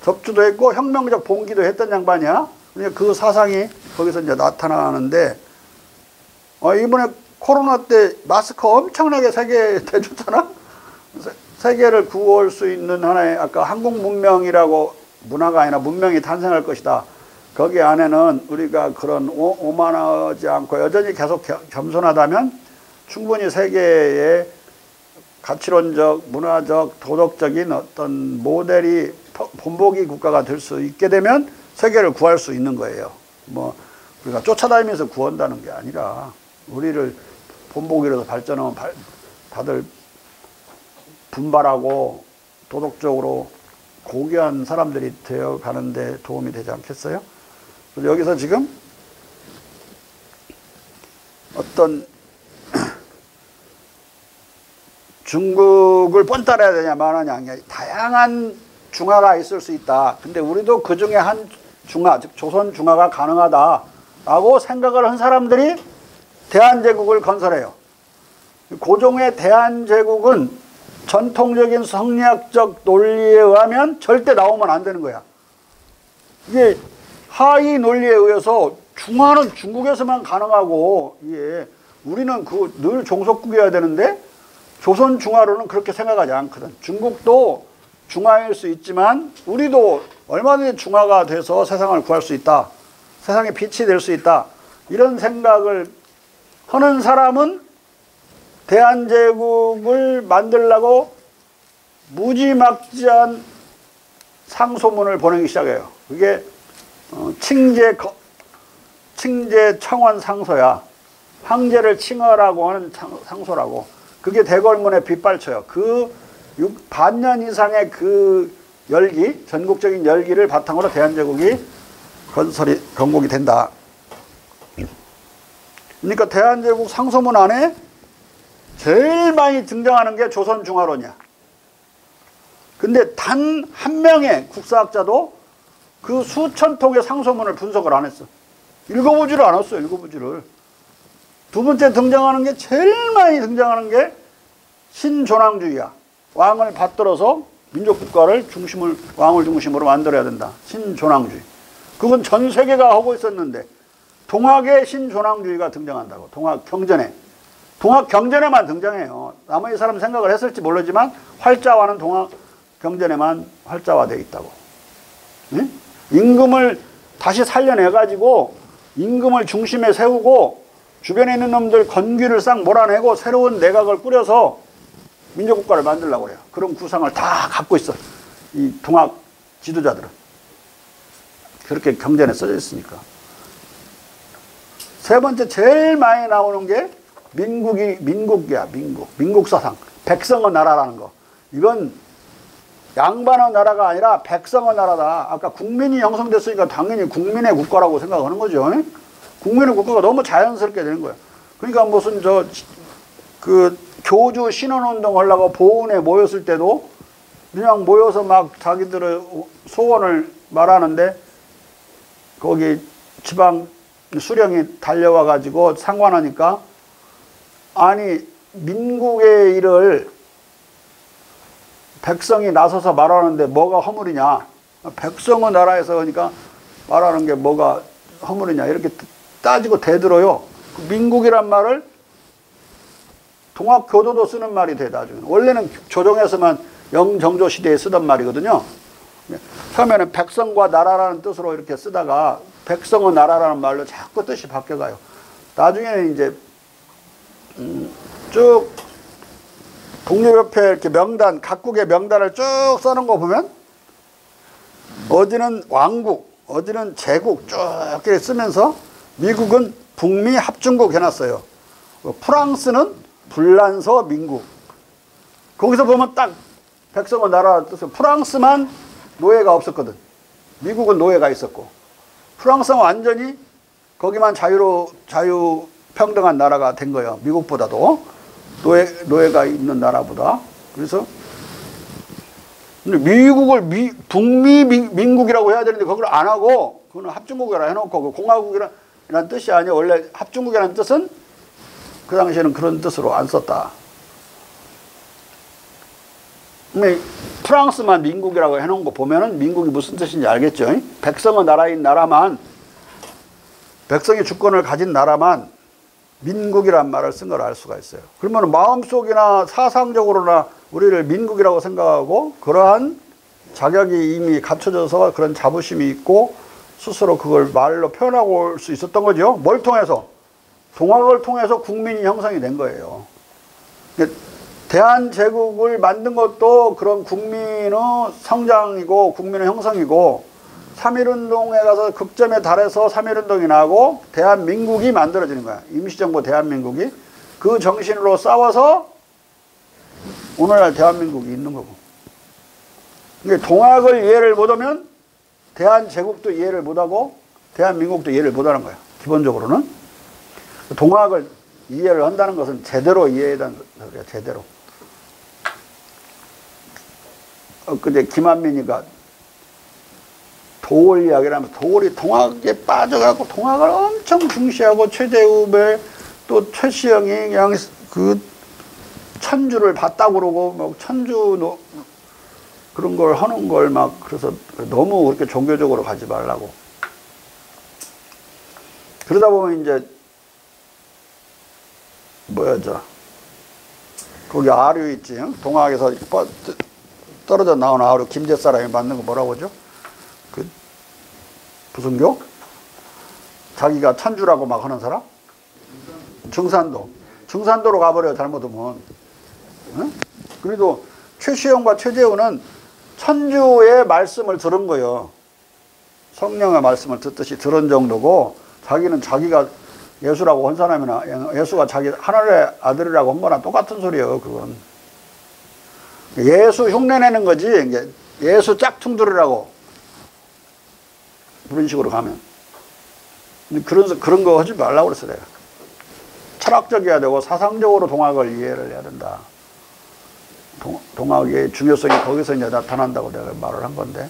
접주도 했고 혁명적 봉기도 했던 양반이야. 그러니까 그 사상이 거기서 이제 나타나는데, 이번에 코로나 때 마스크 엄청나게 세계에 대줬잖아. 세계를 구할 수 있는 하나의, 아까 한국 문명이라고, 문화가 아니라 문명이 탄생할 것이다. 거기 안에는 우리가 그런 오만하지 않고 여전히 계속 겸손하다면 충분히 세계의 가치론적, 문화적, 도덕적인 어떤 모델이 본보기 국가가 될 수 있게 되면 세계를 구할 수 있는 거예요. 뭐 우리가 쫓아다니면서 구한다는 게 아니라, 우리를 본보기로서 발전하면 다들 분발하고 도덕적으로 고귀한 사람들이 되어 가는데 도움이 되지 않겠어요? 그래서 여기서 지금 어떤 중국을 뻔따라야 되냐 말하냐, 다양한 중화가 있을 수 있다. 근데 우리도 그 중에 한 중화, 즉 조선 중화가 가능하다라고 생각을 한 사람들이 대한제국을 건설해요. 고종의 대한제국은 전통적인 성리학적 논리에 의하면 절대 나오면 안 되는 거야. 이게 하위 논리에 의해서 중화는 중국에서만 가능하고, 우리는 늘 종속국이어야 되는데, 조선 중화로는 그렇게 생각하지 않거든. 중국도 중화일 수 있지만 우리도 얼마든지 중화가 돼서 세상을 구할 수 있다. 세상에 빛이 될 수 있다. 이런 생각을 하는 사람은 대한제국을 만들려고 무지막지한 상소문을 보내기 시작해요. 그게 칭제 청원 상소야. 황제를 칭하라고 하는 상소라고. 그게 대궐문에 빗발쳐요. 반년 이상의 그 열기, 전국적인 열기를 바탕으로 대한제국이 건국이 된다. 그러니까 대한제국 상소문 안에 제일 많이 등장하는 게 조선중화론이야. 근데 단 한 명의 국사학자도 그 수천 통의 상소문을 분석을 안 했어. 읽어보지를 않았어, 읽어보지를. 두 번째 등장하는 게, 제일 많이 등장하는 게 신존왕주의야. 왕을 받들어서 민족국가를 왕을 중심으로 만들어야 된다. 신존왕주의. 그건 전 세계가 하고 있었는데, 동학의 신존왕주의가 등장한다고. 동학 경전에. 동학 경전에만 등장해요. 나머지 사람 생각을 했을지 모르지만, 활자화는 동학 경전에만 활자화되어 있다고. 네? 임금을 다시 살려내가지고, 임금을 중심에 세우고, 주변에 있는 놈들 건귀를 싹 몰아내고, 새로운 내각을 꾸려서 민족국가를 만들려고 그래요. 그런 구상을 다 갖고 있어. 이 동학 지도자들은. 그렇게 경전에 써져 있으니까. 세 번째 제일 많이 나오는 게 민국이야, 민국. 민국 사상. 백성의 나라라는 거. 이건 양반의 나라가 아니라 백성의 나라다. 아까 국민이 형성됐으니까 당연히 국민의 국가라고 생각하는 거죠. 국민의 국가가 너무 자연스럽게 되는 거예요. 그러니까 무슨 교주 신원운동 하려고 보훈에 모였을 때도 그냥 모여서 막 자기들의 소원을 말하는데 거기 지방 수령이 달려와 가지고 상관하니까 아니 민국의 일을 백성이 나서서 말하는데 뭐가 허물이냐. 백성의 나라에서 그러니까 말하는 게 뭐가 허물이냐. 이렇게 따지고 대들어요. 민국이란 말을 동학교도도 쓰는 말이 돼, 나중에. 원래는 조정에서만 영정조 시대에 쓰던 말이거든요. 처음에는 백성과 나라라는 뜻으로 이렇게 쓰다가 백성의 나라라는 말로 자꾸 뜻이 바뀌어가요. 나중에는 이제 쭉 독립협회 이렇게 명단, 각국의 명단을 쭉 써놓은 거 보면 어디는 왕국, 어디는 제국 쭉 이렇게 쓰면서 미국은 북미 합중국 해놨어요. 프랑스는 불란서 민국. 거기서 보면 딱 백성의 나라 뜻은 프랑스만 노예가 없었거든. 미국은 노예가 있었고 프랑스는 완전히 거기만 자유 평등한 나라가 된 거예요. 미국보다도 노예가 있는 나라보다. 그래서 미국을 북미 민국이라고 해야 되는데 그걸 안 하고 그거는 합중국이라 해놓고 공화국이라는 뜻이 아니에요. 원래 합중국이라는 뜻은 그 당시에는 그런 뜻으로 안 썼다. 근데 프랑스만 민국이라고 해놓은 거 보면은 민국이 무슨 뜻인지 알겠죠? 백성의 나라인 나라만, 백성의 주권을 가진 나라만 민국이란 말을 쓴 걸 알 수가 있어요. 그러면 마음속이나 사상적으로나 우리를 민국이라고 생각하고 그러한 자격이 이미 갖춰져서 그런 자부심이 있고 스스로 그걸 말로 표현하고 올 수 있었던 거죠. 뭘 통해서? 동학을 통해서 국민이 형성이 된 거예요. 대한제국을 만든 것도 그런 국민의 성장이고 국민의 형성이고 3.1운동에 가서 극점에 달해서 3.1운동이 나고 대한민국이 만들어지는 거야. 임시정부 대한민국이. 그 정신으로 싸워서 오늘날 대한민국이 있는 거고. 그러니까 동학을 이해를 못하면 대한제국도 이해를 못하고 대한민국도 이해를 못하는 거야. 기본적으로는. 동학을 이해를 한다는 것은 제대로 이해해야 한다는 소리야. 제대로. 엊그제 김한민이가 도올 이야기를 하면서 도올이 동학에 빠져가고 동학을 엄청 중시하고 최재우배 또 최시영이 그냥 그 천주를 봤다고 그러고 막 천주 그런 걸 하는 걸 막 그래서 너무 그렇게 종교적으로 가지 말라고. 그러다 보면 이제 거기 아류 있지. 동학에서 떨어져 나온 아류 김제 사람이 만든 거 뭐라고 하죠? 그 무슨 교? 자기가 천주라고 막 하는 사람? 증산도로 가버려 잘못하면. 응? 그래도 최시영과 최재우는 천주의 말씀을 들은 거예요. 성령의 말씀을 듣듯이 들은 정도고 자기는 자기가 예수라고 한 사람이나 예수가 자기 하늘의 아들이라고 한 거랑 똑같은 소리예요. 그건 예수 흉내내는 거지. 예수 짝퉁들이라고 그런 식으로 가면 그런 거 하지 말라고 그랬어 내가. 철학적이어야 되고 사상적으로 동학을 이해를 해야 된다. 동학의 중요성이 거기서 이제 나타난다고 내가 말을 한 건데,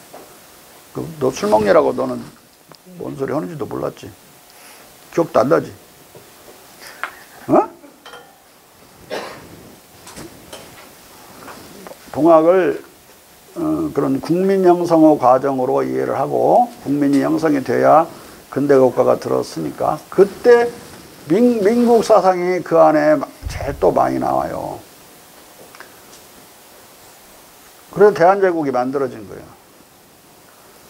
너 술 먹냐라고 너는 뭔 소리 하는지도 몰랐지. 기억도 안 나지. 어? 동학을 그런 국민 형성의 과정으로 이해를 하고 국민이 형성이 돼야 근대 국가가 들었으니까 그때 민국 사상이 그 안에 제일 또 많이 나와요. 그래서 대한제국이 만들어진 거예요.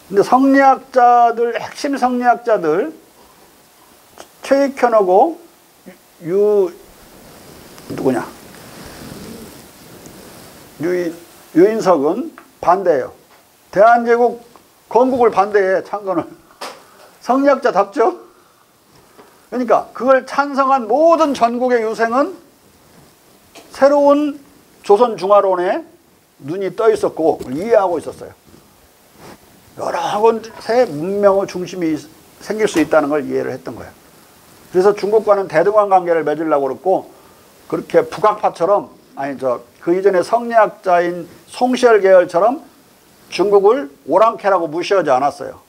근데 성리학자들, 핵심 성리학자들 최익현하고 누구냐? 유인석은 반대예요. 대한제국 건국을 반대해. 창건을. 성리학자답죠? 그러니까 그걸 찬성한 모든 전국의 유생은 새로운 조선 중화론에 눈이 떠 있었고 이해하고 있었어요. 여러 곳에 문명의 중심이 생길 수 있다는 걸 이해를 했던 거예요. 그래서 중국과는 대등한 관계를 맺으려고 그랬고, 그렇게 북악파처럼, 그 이전에 성리학자인 송시열 계열처럼 중국을 오랑캐라고 무시하지 않았어요.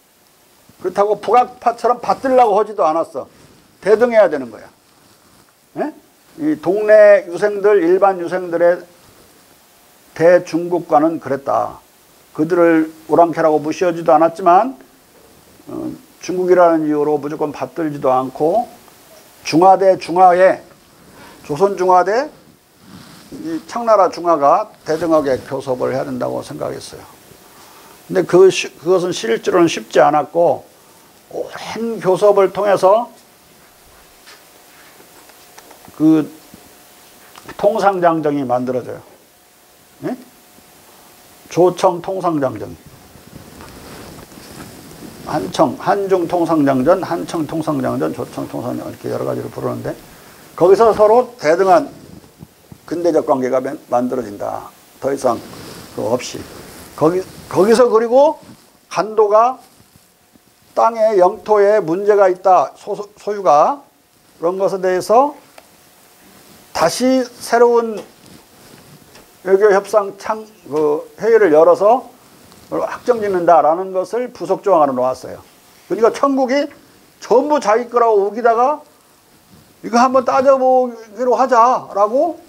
그렇다고 북악파처럼 받들려고 하지도 않았어. 대등해야 되는 거야. 예? 이 동네 유생들, 일반 유생들의 대중국과는 그랬다. 그들을 오랑캐라고 무시하지도 않았지만 중국이라는 이유로 무조건 받들지도 않고 중화대 중화에 조선 중화대 이 청나라 중화가 대등하게 교섭을 해야 된다고 생각했어요. 근데 그것은 실제로는 쉽지 않았고 오랜 교섭을 통해서 그 통상장정이 만들어져요. 네? 조청 통상장정, 한중 통상장전, 한청 통상장전, 조청 통상장전 이렇게 여러 가지로 부르는데 거기서 서로 대등한 근대적 관계가 만들어진다. 더 이상 그거 없이. 거기서 그리고 간도가 땅에 영토에 문제가 있다. 소유가 그런 것에 대해서 다시 새로운 외교협상 회의를 열어서 확정짓는다라는 것을 부속조항으로 놓았어요. 그러니까 천국이 전부 자기 거라고 우기다가 이거 한번 따져보기로 하자라고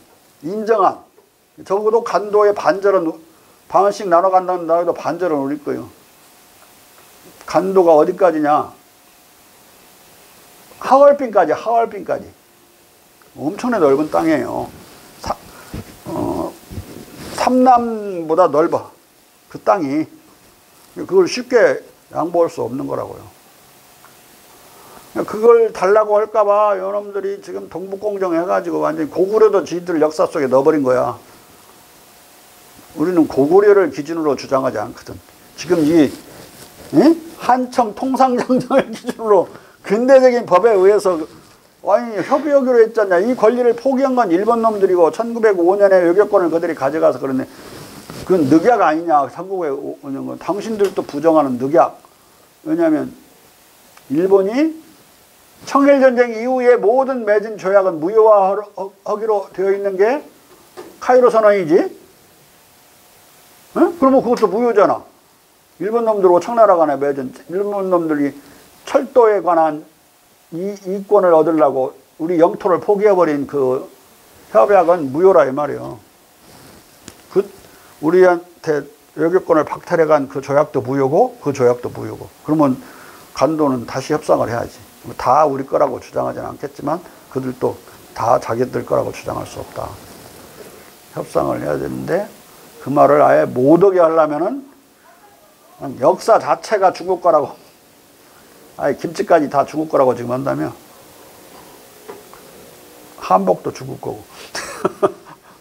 인정한, 적어도 간도의 반씩 나눠 간다는 해도 반절은 올릴 거예요. 간도가 어디까지냐? 하얼빈까지. 엄청나게 넓은 땅이에요. 삼남보다 넓어. 그 땅이. 그걸 쉽게 양보할 수 없는 거라고요. 그걸 달라고 할까봐 요놈들이 지금 동북공정 해가지고 완전히 고구려도 지들 역사 속에 넣어버린 거야. 우리는 고구려를 기준으로 주장하지 않거든. 지금 한청 통상장정을 기준으로 근대적인 법에 의해서 협의하기로 했잖냐. 이 권리를 포기한 건 일본 놈들이고 1905년에 외교권을 그들이 가져가서 그러네. 그건 늑약 아니냐. 삼국에 오는 건 당신들도 부정하는 늑약. 왜냐하면 일본이 청일전쟁 이후에 모든 맺은 조약은 무효화하기로 되어 있는 게 카이로 선언이지. 응? 그러면 그것도 무효잖아. 일본 놈들하고 청나라 간에 맺은, 일본 놈들이 철도에 관한 이권을 얻으려고 우리 영토를 포기해버린 그 협약은 무효라 이 말이에요. 우리한테 외교권을 박탈해간 그 조약도 무효고 그 조약도 무효고. 그러면 간도는 다시 협상을 해야지. 다 우리 거라고 주장하지는 않겠지만 그들도 다 자기들 거라고 주장할 수 없다. 협상을 해야 되는데 그 말을 아예 못 오게 하려면은 역사 자체가 중국 거라고, 아예 김치까지 다 중국 거라고 지금 한다며. 한복도 중국 거고.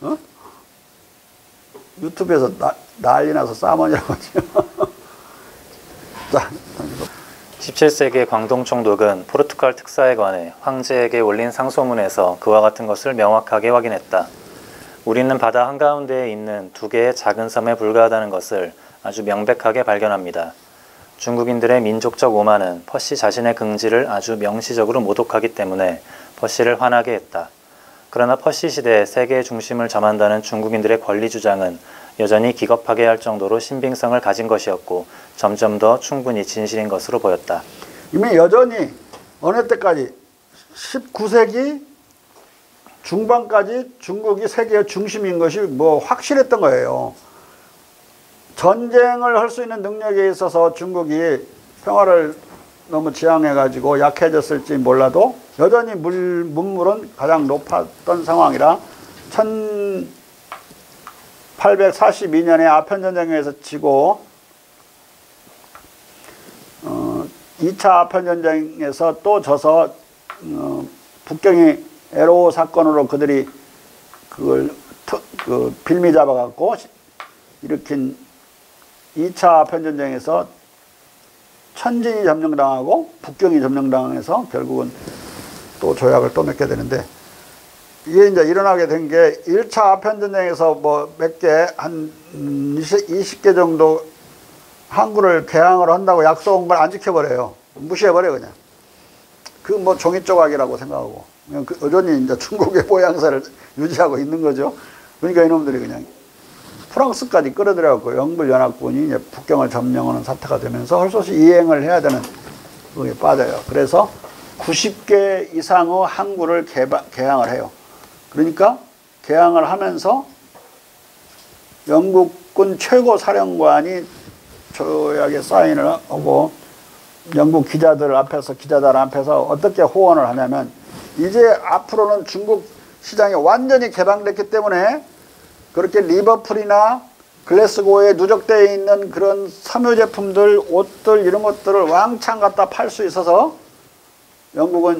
어? 유튜브에서 난리 나서 싸머니라고 하죠. 17세기 광동 총독은 포르투갈 특사에 관해 황제에게 올린 상소문에서 그와 같은 것을 명확하게 확인했다. 우리는 바다 한가운데에 있는 두 개의 작은 섬에 불과하다는 것을 아주 명백하게 발견합니다. 중국인들의 민족적 오만은 퍼시 자신의 긍지를 아주 명시적으로 모독하기 때문에 퍼시를 화나게 했다. 그러나 퍼시 시대에 세계의 중심을 점한다는 중국인들의 권리 주장은 여전히 기겁하게 할 정도로 신빙성을 가진 것이었고 점점 더 충분히 진실인 것으로 보였다. 이미 여전히 어느 때까지 19세기 중반까지 중국이 세계의 중심인 것이 뭐 확실했던 거예요. 전쟁을 할 수 있는 능력에 있어서 중국이 평화를 너무 지향해가지고 약해졌을지 몰라도 여전히 문물은 가장 높았던 상황이라 1842년에 아편전쟁에서 지고 2차 아편전쟁에서 또 져서 북경이 에로 사건으로 그들이 그걸 빌미 잡아갖고 일으킨 2차 아편전쟁에서 천진이 점령당하고 북경이 점령당해서 결국은 또 조약을 또 맺게 되는데, 이게 이제 일어나게 된 게 1차 아편전쟁에서 뭐 몇 개, 한 20개 정도 항구를 개항을 한다고 약속한 걸 안 지켜버려요. 무시해버려, 그냥. 그 뭐 종이 조각이라고 생각하고. 그냥 여전히 이제 중국의 모양새를 유지하고 있는 거죠. 그러니까 이놈들이 그냥 프랑스까지 끌어들여갖고 영불연합군이 이제 북경을 점령하는 사태가 되면서 헐소시 이행을 해야 되는 그게 빠져요. 그래서 90개 이상의 항구를 개항을 해요. 그러니까 개항을 하면서 영국군 최고 사령관이 조약에 사인을 하고 영국 기자단 앞에서 어떻게 호언을 하냐면, 이제 앞으로는 중국 시장이 완전히 개방됐기 때문에 그렇게 리버풀이나 글래스고에 누적되어 있는 그런 섬유 제품들, 옷들 이런 것들을 왕창 갖다 팔 수 있어서 영국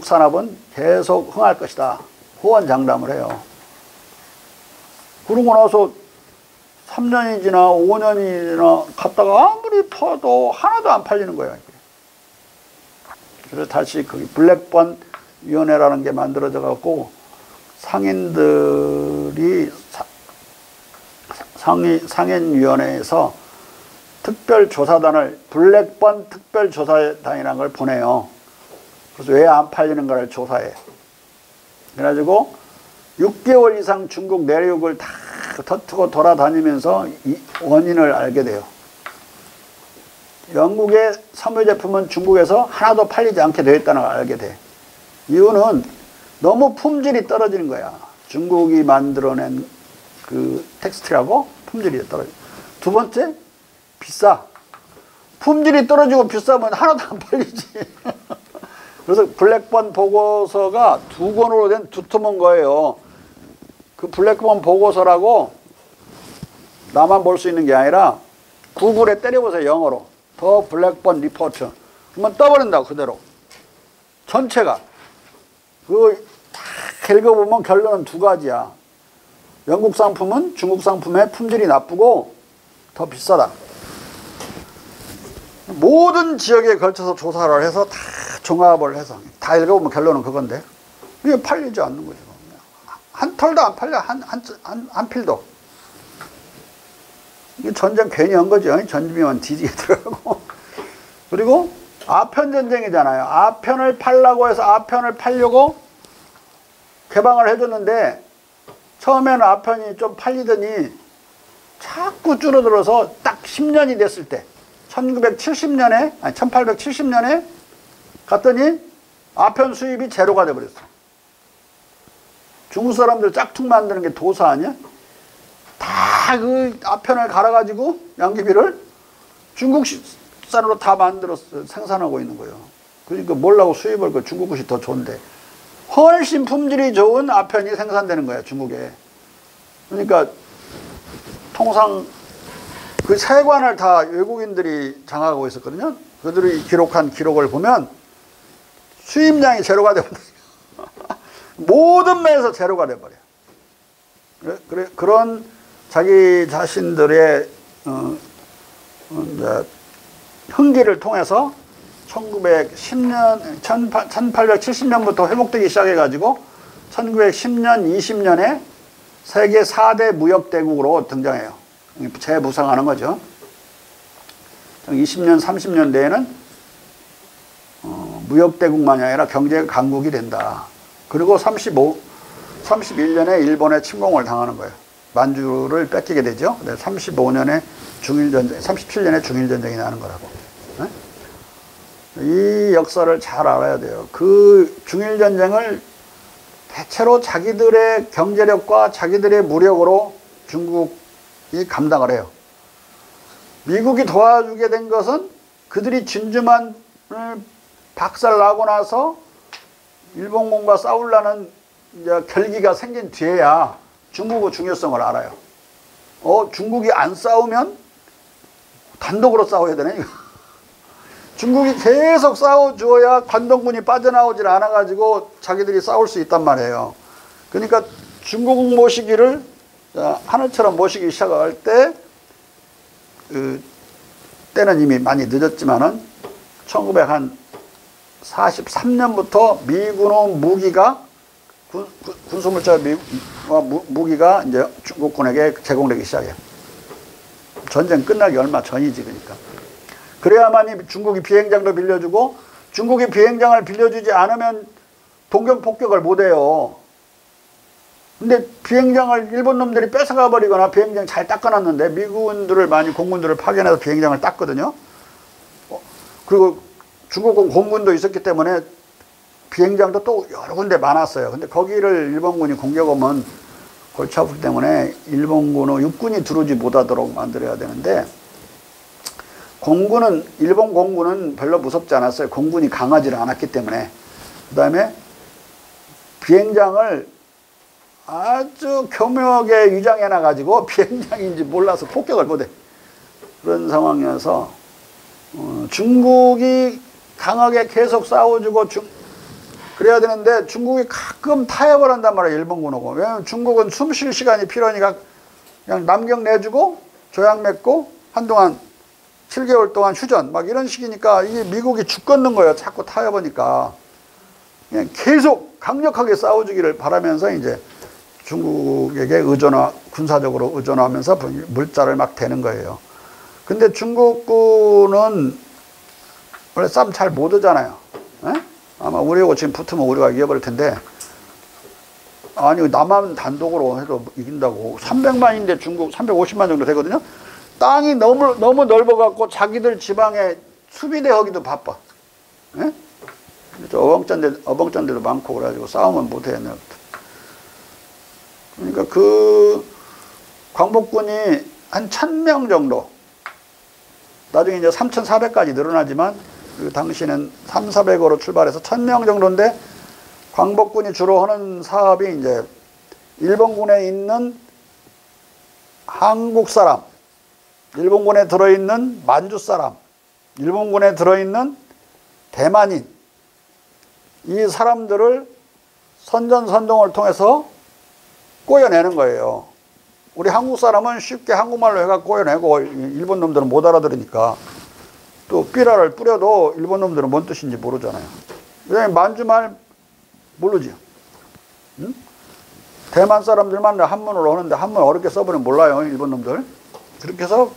산업은 계속 흥할 것이다. 호언장담을 해요. 그러고 나서 3년이 지나 5년이나 갔다가 아무리 퍼도 하나도 안 팔리는 거예요. 그래서 다시 거기 블랙번 위원회라는 게 만들어져 갖고 상인들이 상인위원회에서 특별조사단을, 블랙번 특별조사단이라는 걸 보내요. 그래서 왜 안 팔리는가를 조사해. 그래가지고 6개월 이상 중국 내륙을 다 터트고 돌아다니면서 이 원인을 알게 돼요. 영국의 섬유 제품은 중국에서 하나도 팔리지 않게 되어 있다는 걸 알게 돼. 이유는 너무 품질이 떨어지는 거야. 중국이 만들어낸 그 텍스틸하고 품질이 떨어져. 두 번째, 비싸. 품질이 떨어지고 비싸면 하나도 안 팔리지. 그래서 블랙번 보고서가 2권으로 된 두툼한 거예요. 그 블랙번 보고서라고 나만 볼 수 있는 게 아니라 구글에 때려보세요, 영어로. 더 블랙번 리포트. 그러면 떠버린다고, 그대로. 전체가. 그거 다 읽어보면 결론은 두 가지야. 영국 상품은 중국 상품의 품질이 나쁘고 더 비싸다. 모든 지역에 걸쳐서 조사를 해서 다 종합을 해서 다 읽어보면 결론은 그건데, 이게 팔리지 않는 거죠. 한 털도 안 팔려. 한 필도. 이게 전쟁 괜히 한 거죠. 전비만 뒤지게 들어가고. 그리고 아편 전쟁이잖아요. 아편을 팔라고 해서 아편을 팔려고 개방을 해줬는데, 처음에는 아편이 좀 팔리더니 자꾸 줄어들어서 딱 10년이 됐을 때 1870년에 갔더니 아편 수입이 제로가 돼버렸어. 중국 사람들 짝퉁 만드는 게 도사 아니야? 다 그 아편을 갈아가지고 양귀비를 중국산으로 다 만들었어. 생산하고 있는 거예요. 그러니까 뭘라고 수입을, 그 중국 것이 더 좋은데. 훨씬 품질이 좋은 아편이 생산되는 거야, 중국에. 그러니까 통상 그 세관을 다 외국인들이 장악하고 있었거든요. 그들이 기록한 기록을 보면 수입량이 제로가 돼버려요. 모든 면에서 제로가 돼버려요. 그런 자기 자신들의 흥기를 통해서 1870년부터 회복되기 시작해가지고 1910년, 20년에 세계 4대 무역대국으로 등장해요. 재무상하는 거죠. 20년, 30년대에는 무역대국만이 아니라 경제 강국이 된다. 그리고 31년에 일본에 침공을 당하는 거예요. 만주를 뺏기게 되죠. 35년에 중일전쟁, 37년에 중일전쟁이 나는 거라고. 네? 이 역사를 잘 알아야 돼요. 그 중일전쟁을 대체로 자기들의 경제력과 자기들의 무력으로 중국이 감당을 해요. 미국이 도와주게 된 것은 그들이 진주만을 박살나고 나서 일본군과 싸우려는 결기가 생긴 뒤에야 중국의 중요성을 알아요. 중국이 안 싸우면 단독으로 싸워야 되네. 중국이 계속 싸워줘야 관동군이 빠져나오질 않아가지고 자기들이 싸울 수 있단 말이에요. 그러니까 중국 모시기를 하늘처럼 모시기 시작할 때 때는 이미 많이 늦었지만은 1943년부터 미군의 무기가 군수물자 무기가 이제 중국군에게 제공되기 시작해요. 전쟁 끝나기 얼마 전이지. 그러니까 그래야만이 중국이 비행장도 빌려주고, 중국이 비행장을 빌려주지 않으면 동경 폭격을 못해요. 근데 비행장을 일본 놈들이 뺏어가 버리거나 비행장 잘 닦아놨는데 미군들을 많이 공군들을 파견해서 비행장을 땄거든요. 그리고 중국군 공군도 있었기 때문에 비행장도 또 여러 군데 많았어요. 근데 거기를 일본군이 공격하면 골치 아프기 때문에 일본군의 육군이 들어오지 못하도록 만들어야 되는데, 일본 공군은 별로 무섭지 않았어요. 공군이 강하지를 않았기 때문에. 그 다음에 비행장을 아주 교묘하게 위장해놔가지고 비행장인지 몰라서 폭격을 못해. 그런 상황이어서 중국이 강하게 계속 싸워주고 그래야 되는데 중국이 가끔 타협을 한단 말이에요. 일본군하고. 왜냐하면 중국은 숨 쉴 시간이 필요하니까 그냥 남경 내주고 조약 맺고 한동안 7개월 동안 휴전 막 이런 식이니까 이게 미국이 죽겠는 거예요. 자꾸 타협하니까. 그냥 계속 강력하게 싸워주기를 바라면서 이제 중국에게 군사적으로 의존하면서 물자를 막 대는 거예요. 근데 중국군은 원래 싸움 잘 못 하잖아요. 에? 아마 우리하고 지금 붙으면 우리가 이겨버릴 텐데, 아니 남한 단독으로 해도 이긴다고. 300만인데 중국 350만 정도 되거든요. 땅이 너무 넓어갖고 자기들 지방에 수비대 하기도 바빠. 에? 어벙짠데도 많고 그래가지고 싸움은 못해요. 그러니까 그 광복군이 한 1000명 정도, 나중에 이제 3400까지 늘어나지만 그 당시는 3,400으로 출발해서 1000명 정도인데, 광복군이 주로 하는 사업이 이제 일본군에 있는 한국 사람, 일본군에 들어있는 만주 사람, 일본군에 들어있는 대만인, 이 사람들을 선전선동을 통해서 꼬여내는 거예요. 우리 한국 사람은 쉽게 한국말로 해갖고 꼬여내고 일본 놈들은 못 알아들으니까, 또 삐라를 뿌려도 일본 놈들은 뭔 뜻인지 모르잖아요. 왜냐면 만주말 모르지. 응? 대만 사람들만 한문으로 하는데 한문 어렵게 써버리면 몰라요, 일본 놈들. 그렇게 해서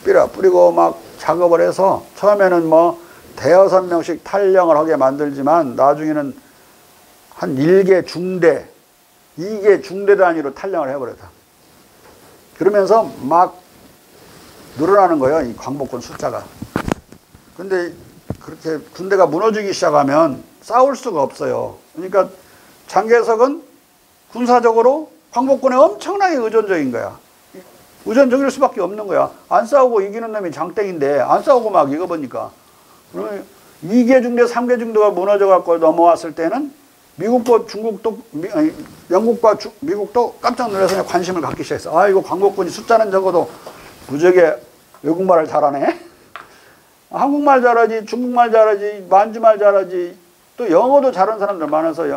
삐라 뿌리고 막 작업을 해서 처음에는 뭐 대여섯 명씩 탈령을 하게 만들지만 나중에는 한 1개 중대, 2개 중대 단위로 탈령을 해버렸다. 그러면서 막 늘어나는 거예요, 이 광복군 숫자가. 근데 그렇게 군대가 무너지기 시작하면 싸울 수가 없어요. 그러니까 장개석은 군사적으로 광복군에 엄청나게 의존적인 거야. 의존적일 수밖에 없는 거야. 안 싸우고 이기는 놈이 장땡인데 안 싸우고 막 이겨보니까. 그러면 2개 중대, 3개 중대가 무너져갖고 넘어왔을 때는 미국도 중국도 영국과 미국도 깜짝 놀라서 관심을 갖기 시작했어. 아, 이거 광복군이 숫자는 적어도 무지하게 외국말을 잘하네. 한국말 잘하지, 중국말 잘하지, 만주말 잘하지, 또 영어도 잘하는 사람들 많아서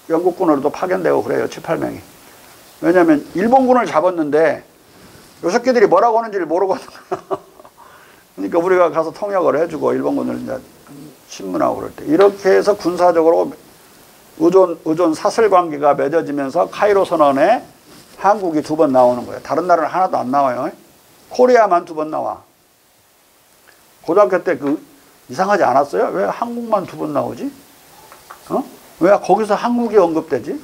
영국군으로도 파견되고 그래요. 7, 8명이. 왜냐하면 일본군을 잡았는데 요 새끼들이 뭐라고 하는지를 모르거든. 그러니까 우리가 가서 통역을 해주고 일본군을 이제 신문하고 그럴 때 이렇게 해서 군사적으로 의존 사슬 관계가 맺어지면서 카이로 선언에 한국이 2번 나오는 거예요. 다른 나라는 하나도 안 나와요. 코리아만 2번 나와. 고등학교 때 그 이상하지 않았어요? 왜 한국만 두 번 나오지? 왜 거기서 한국이 언급되지?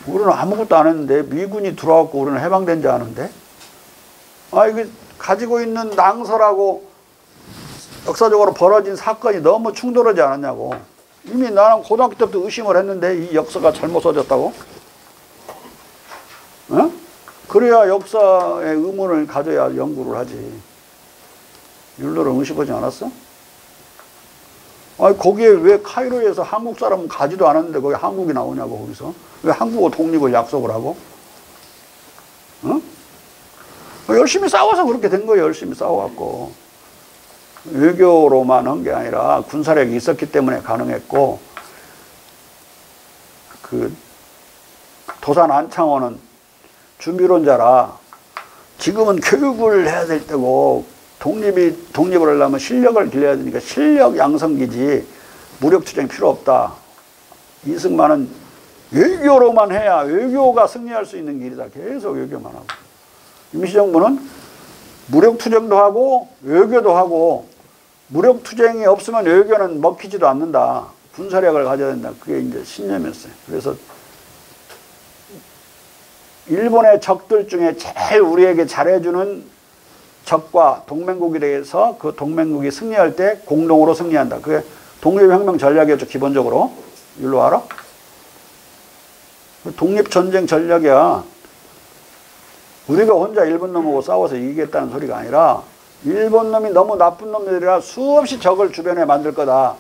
우리는 아무것도 안 했는데 미군이 들어왔고 우리는 해방된 줄 아는데 이거 가지고 있는 낭설하고 역사적으로 벌어진 사건이 너무 충돌하지 않았냐고. 이미 나는 고등학교 때부터 의심을 했는데 이 역사가 잘못 써졌다고? 그래야 역사의 의문을 가져야 연구를 하지. 율러를 의심하지 않았어? 거기에 왜 카이로에서 한국 사람은 가지도 않았는데 거기 한국이 나오냐고 거기서. 왜 한국어 독립을 약속을 하고? 열심히 싸워서 그렇게 된 거예요. 열심히 싸워갖고. 외교로만 한 게 아니라 군사력이 있었기 때문에 가능했고, 그 도산 안창호는 준비론자라 지금은 교육을 해야 될 때고 독립을 하려면 실력을 길러야 되니까 실력 양성기지 무력 투쟁이 필요 없다. 이승만은 외교로만 해야 외교가 승리할 수 있는 길이다. 계속 외교만 하고. 임시정부는 무력 투쟁도 하고 외교도 하고 무력 투쟁이 없으면 외교는 먹히지도 않는다. 군사력을 가져야 된다. 그게 이제 신념이었어요. 그래서 일본의 적들 중에 제일 우리에게 잘해주는 적과 동맹국에 대해서 그 동맹국이 승리할 때 공동으로 승리한다. 그게 독립혁명 전략이었죠. 기본적으로. 일로 알아? 독립전쟁 전략이야. 우리가 혼자 일본 놈하고 싸워서 이기겠다는 소리가 아니라 일본 놈이 너무 나쁜 놈들이라 수없이 적을 주변에 만들 거다.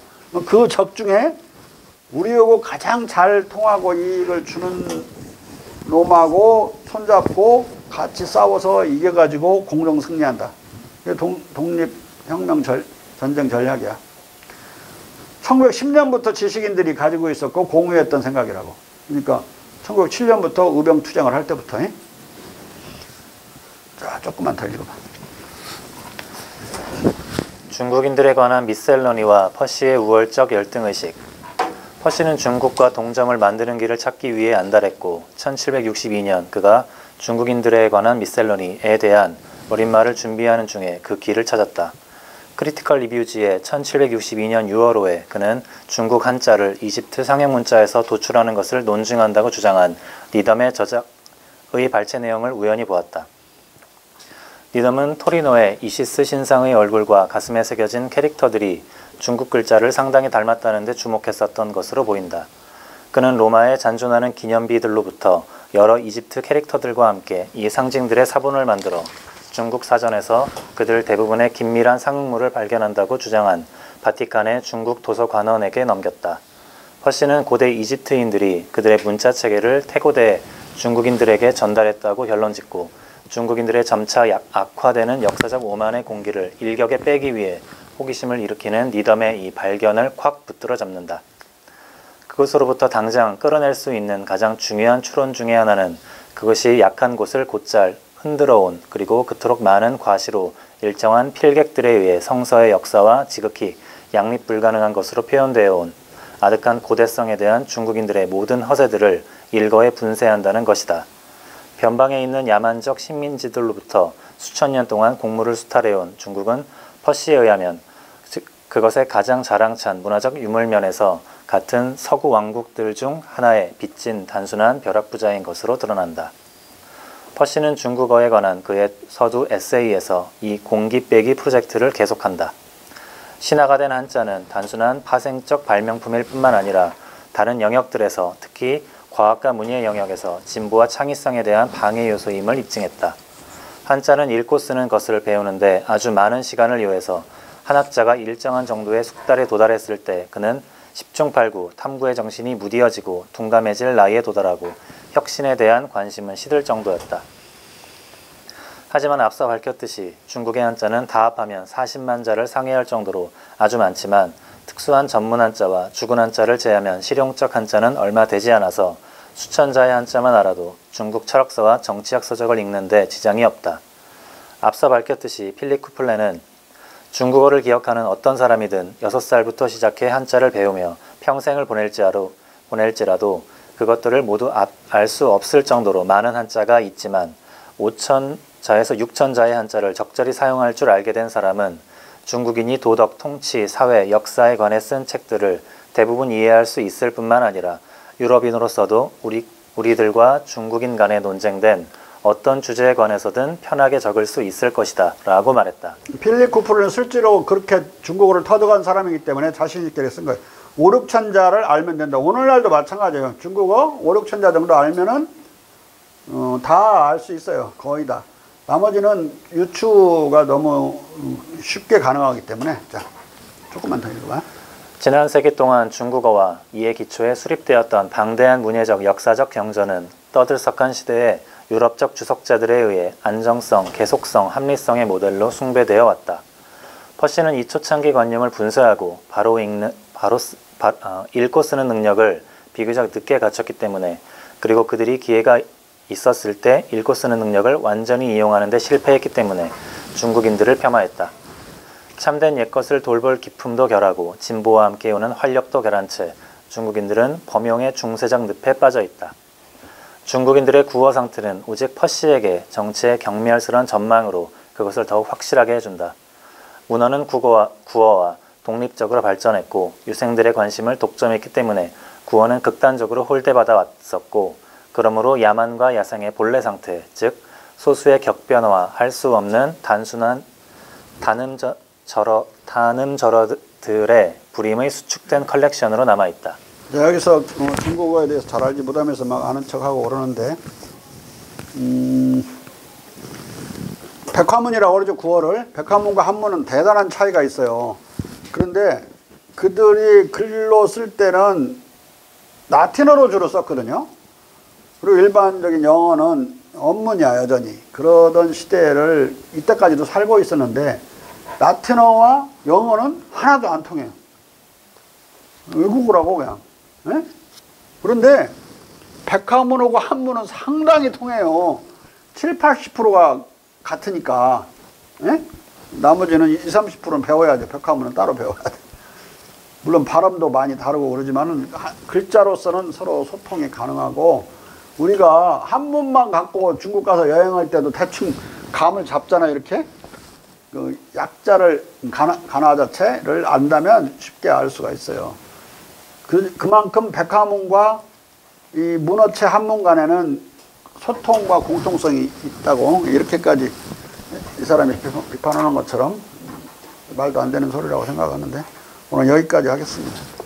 그 적 중에 우리하고 가장 잘 통하고 이익을 주는 놈하고 손잡고 같이 싸워서 이겨가지고 공동 승리한다. 이게 독립혁명 전쟁 전략이야. 1910년부터 지식인들이 가지고 있었고 공유했던 생각이라고. 그러니까 1907년부터 의병투쟁을 할 때부터. 자, 조금만 더 읽어봐. 중국인들에 관한 미셀러니와 퍼시의 우월적 열등의식. 퍼시는 중국과 동점을 만드는 길을 찾기 위해 안달했고 1762년 그가 중국인들에 관한 미셀러니에 대한 머릿말을 준비하는 중에 그 길을 찾았다. 크리티컬 리뷰지의 1762년 6월호에 그는 중국 한자를 이집트 상형문자에서 도출하는 것을 논증한다고 주장한 니덤의 저작의 발췌 내용을 우연히 보았다. 니덤은 토리노의 이시스 신상의 얼굴과 가슴에 새겨진 캐릭터들이 중국 글자를 상당히 닮았다는 데 주목했었던 것으로 보인다. 그는 로마에 잔존하는 기념비들로부터 여러 이집트 캐릭터들과 함께 이 상징들의 사본을 만들어 중국 사전에서 그들 대부분의 긴밀한 상응물을 발견한다고 주장한 바티칸의 중국 도서관원에게 넘겼다. 퍼시는 고대 이집트인들이 그들의 문자 체계를 태고대 중국인들에게 전달했다고 결론짓고 중국인들의 점차 악화되는 역사적 오만의 공기를 일격에 빼기 위해 호기심을 일으키는 니덤의 이 발견을 콱 붙들어 잡는다. 그것으로부터 당장 끌어낼 수 있는 가장 중요한 추론 중의 하나는 그것이 약한 곳을 곧잘 흔들어온 그리고 그토록 많은 과시로 일정한 필객들에 의해 성서의 역사와 지극히 양립 불가능한 것으로 표현되어 온 아득한 고대성에 대한 중국인들의 모든 허세들을 일거에 분쇄한다는 것이다. 변방에 있는 야만적 식민지들로부터 수천 년 동안 공물을 수탈해온 중국은 퍼시에 의하면 그것의 가장 자랑찬 문화적 유물면에서 같은 서구 왕국들 중 하나의 빚진 단순한 벼락부자인 것으로 드러난다. 퍼시는 중국어에 관한 그의 서두 에세이에서 이 공기 빼기 프로젝트를 계속한다. 신화가 된 한자는 단순한 파생적 발명품일 뿐만 아니라 다른 영역들에서 특히 과학과 문의의 영역에서 진보와 창의성에 대한 방해 요소임을 입증했다. 한자는 읽고 쓰는 것을 배우는데 아주 많은 시간을 요해서 한 학자가 일정한 정도의 숙달에 도달했을 때 그는 십중팔구 탐구의 정신이 무디어지고 둔감해질 나이에 도달하고 혁신에 대한 관심은 시들 정도였다. 하지만 앞서 밝혔듯이 중국의 한자는 다 합하면 40만 자를 상회할 정도로 아주 많지만 특수한 전문 한자와 죽은 한자를 제하면 실용적 한자는 얼마 되지 않아서 수천 자의 한자만 알아도 중국 철학서와 정치학 서적을 읽는 데 지장이 없다. 앞서 밝혔듯이 필립 쿠플레는 중국어를 기억하는 어떤 사람이든 6살부터 시작해 한자를 배우며 평생을 보낼지라도 그것들을 모두 알 수 없을 정도로 많은 한자가 있지만 5천 자에서 육천자의 한자를 적절히 사용할 줄 알게 된 사람은 중국인이 도덕, 통치, 사회, 역사에 관해 쓴 책들을 대부분 이해할 수 있을 뿐만 아니라 유럽인으로서도 우리들과 중국인 간에 논쟁된 어떤 주제에 관해서든 편하게 적을 수 있을 것이다 라고 말했다. 필립 쿠프르는 실제로 그렇게 중국어를 터득한 사람이기 때문에 자신 있게 쓴 거예요. 5, 6천자를 알면 된다. 오늘날도 마찬가지예요. 중국어 5, 6천자 정도 알면은 다 알 수 있어요. 거의 다. 나머지는 유추가 너무 쉽게 가능하기 때문에. 자, 조금만 더 읽어봐. 지난 세기 동안 중국어와 이에 기초에 수립되었던 방대한 문예적 역사적 경전은 떠들썩한 시대에 유럽적 주석자들에 의해 안정성, 계속성, 합리성의 모델로 숭배되어 왔다. 퍼시는 이 초창기 관념을 분쇄하고 읽고 쓰는 능력을 비교적 늦게 갖췄기 때문에, 그리고 그들이 기회가 있었을 때 읽고 쓰는 능력을 완전히 이용하는 데 실패했기 때문에 중국인들을 폄하했다. 참된 옛것을 돌볼 기품도 결하고 진보와 함께 오는 활력도 결한 채 중국인들은 범용의 중세적 늪에 빠져 있다. 중국인들의 구어 상태는 오직 퍼시에게 정치의 경멸스러운 전망으로 그것을 더욱 확실하게 해준다. 문어는 구어와 독립적으로 발전했고 유생들의 관심을 독점했기 때문에 구어는 극단적으로 홀대받아 왔었고, 그러므로 야만과 야생의 본래 상태, 즉 소수의 격변화할 수 없는 단순한 단음절어들의 불임의 수축된 컬렉션으로 남아있다. 자, 여기서 중국어에 대해서 잘 알지 못하면서 막 아는 척하고 그러는데, 백화문이라고 그러죠. 구어를. 백화문과 한문은 대단한 차이가 있어요. 그런데 그들이 글로 쓸 때는 라틴어로 주로 썼거든요. 그리고 일반적인 영어는 언문이야, 여전히. 그러던 시대를 이때까지도 살고 있었는데 라틴어와 영어는 하나도 안 통해요. 외국어라고 그냥. 에? 그런데 백화문하고 한문은 상당히 통해요. 7, 80%가 같으니까. 에? 나머지는 20, 30%는 배워야 돼. 백화문은 따로 배워야 돼. 물론 발음도 많이 다르고 그러지만은 글자로서는 서로 소통이 가능하고, 우리가 한문만 갖고 중국 가서 여행할 때도 대충 감을 잡잖아. 이렇게 그 약자를 가나 자체를 안다면 쉽게 알 수가 있어요. 그만큼 백화문과 이 문어체 한문 간에는 소통과 공통성이 있다고, 이렇게까지 이 사람이 비판하는 것처럼 말도 안 되는 소리라고 생각하는데, 오늘 여기까지 하겠습니다.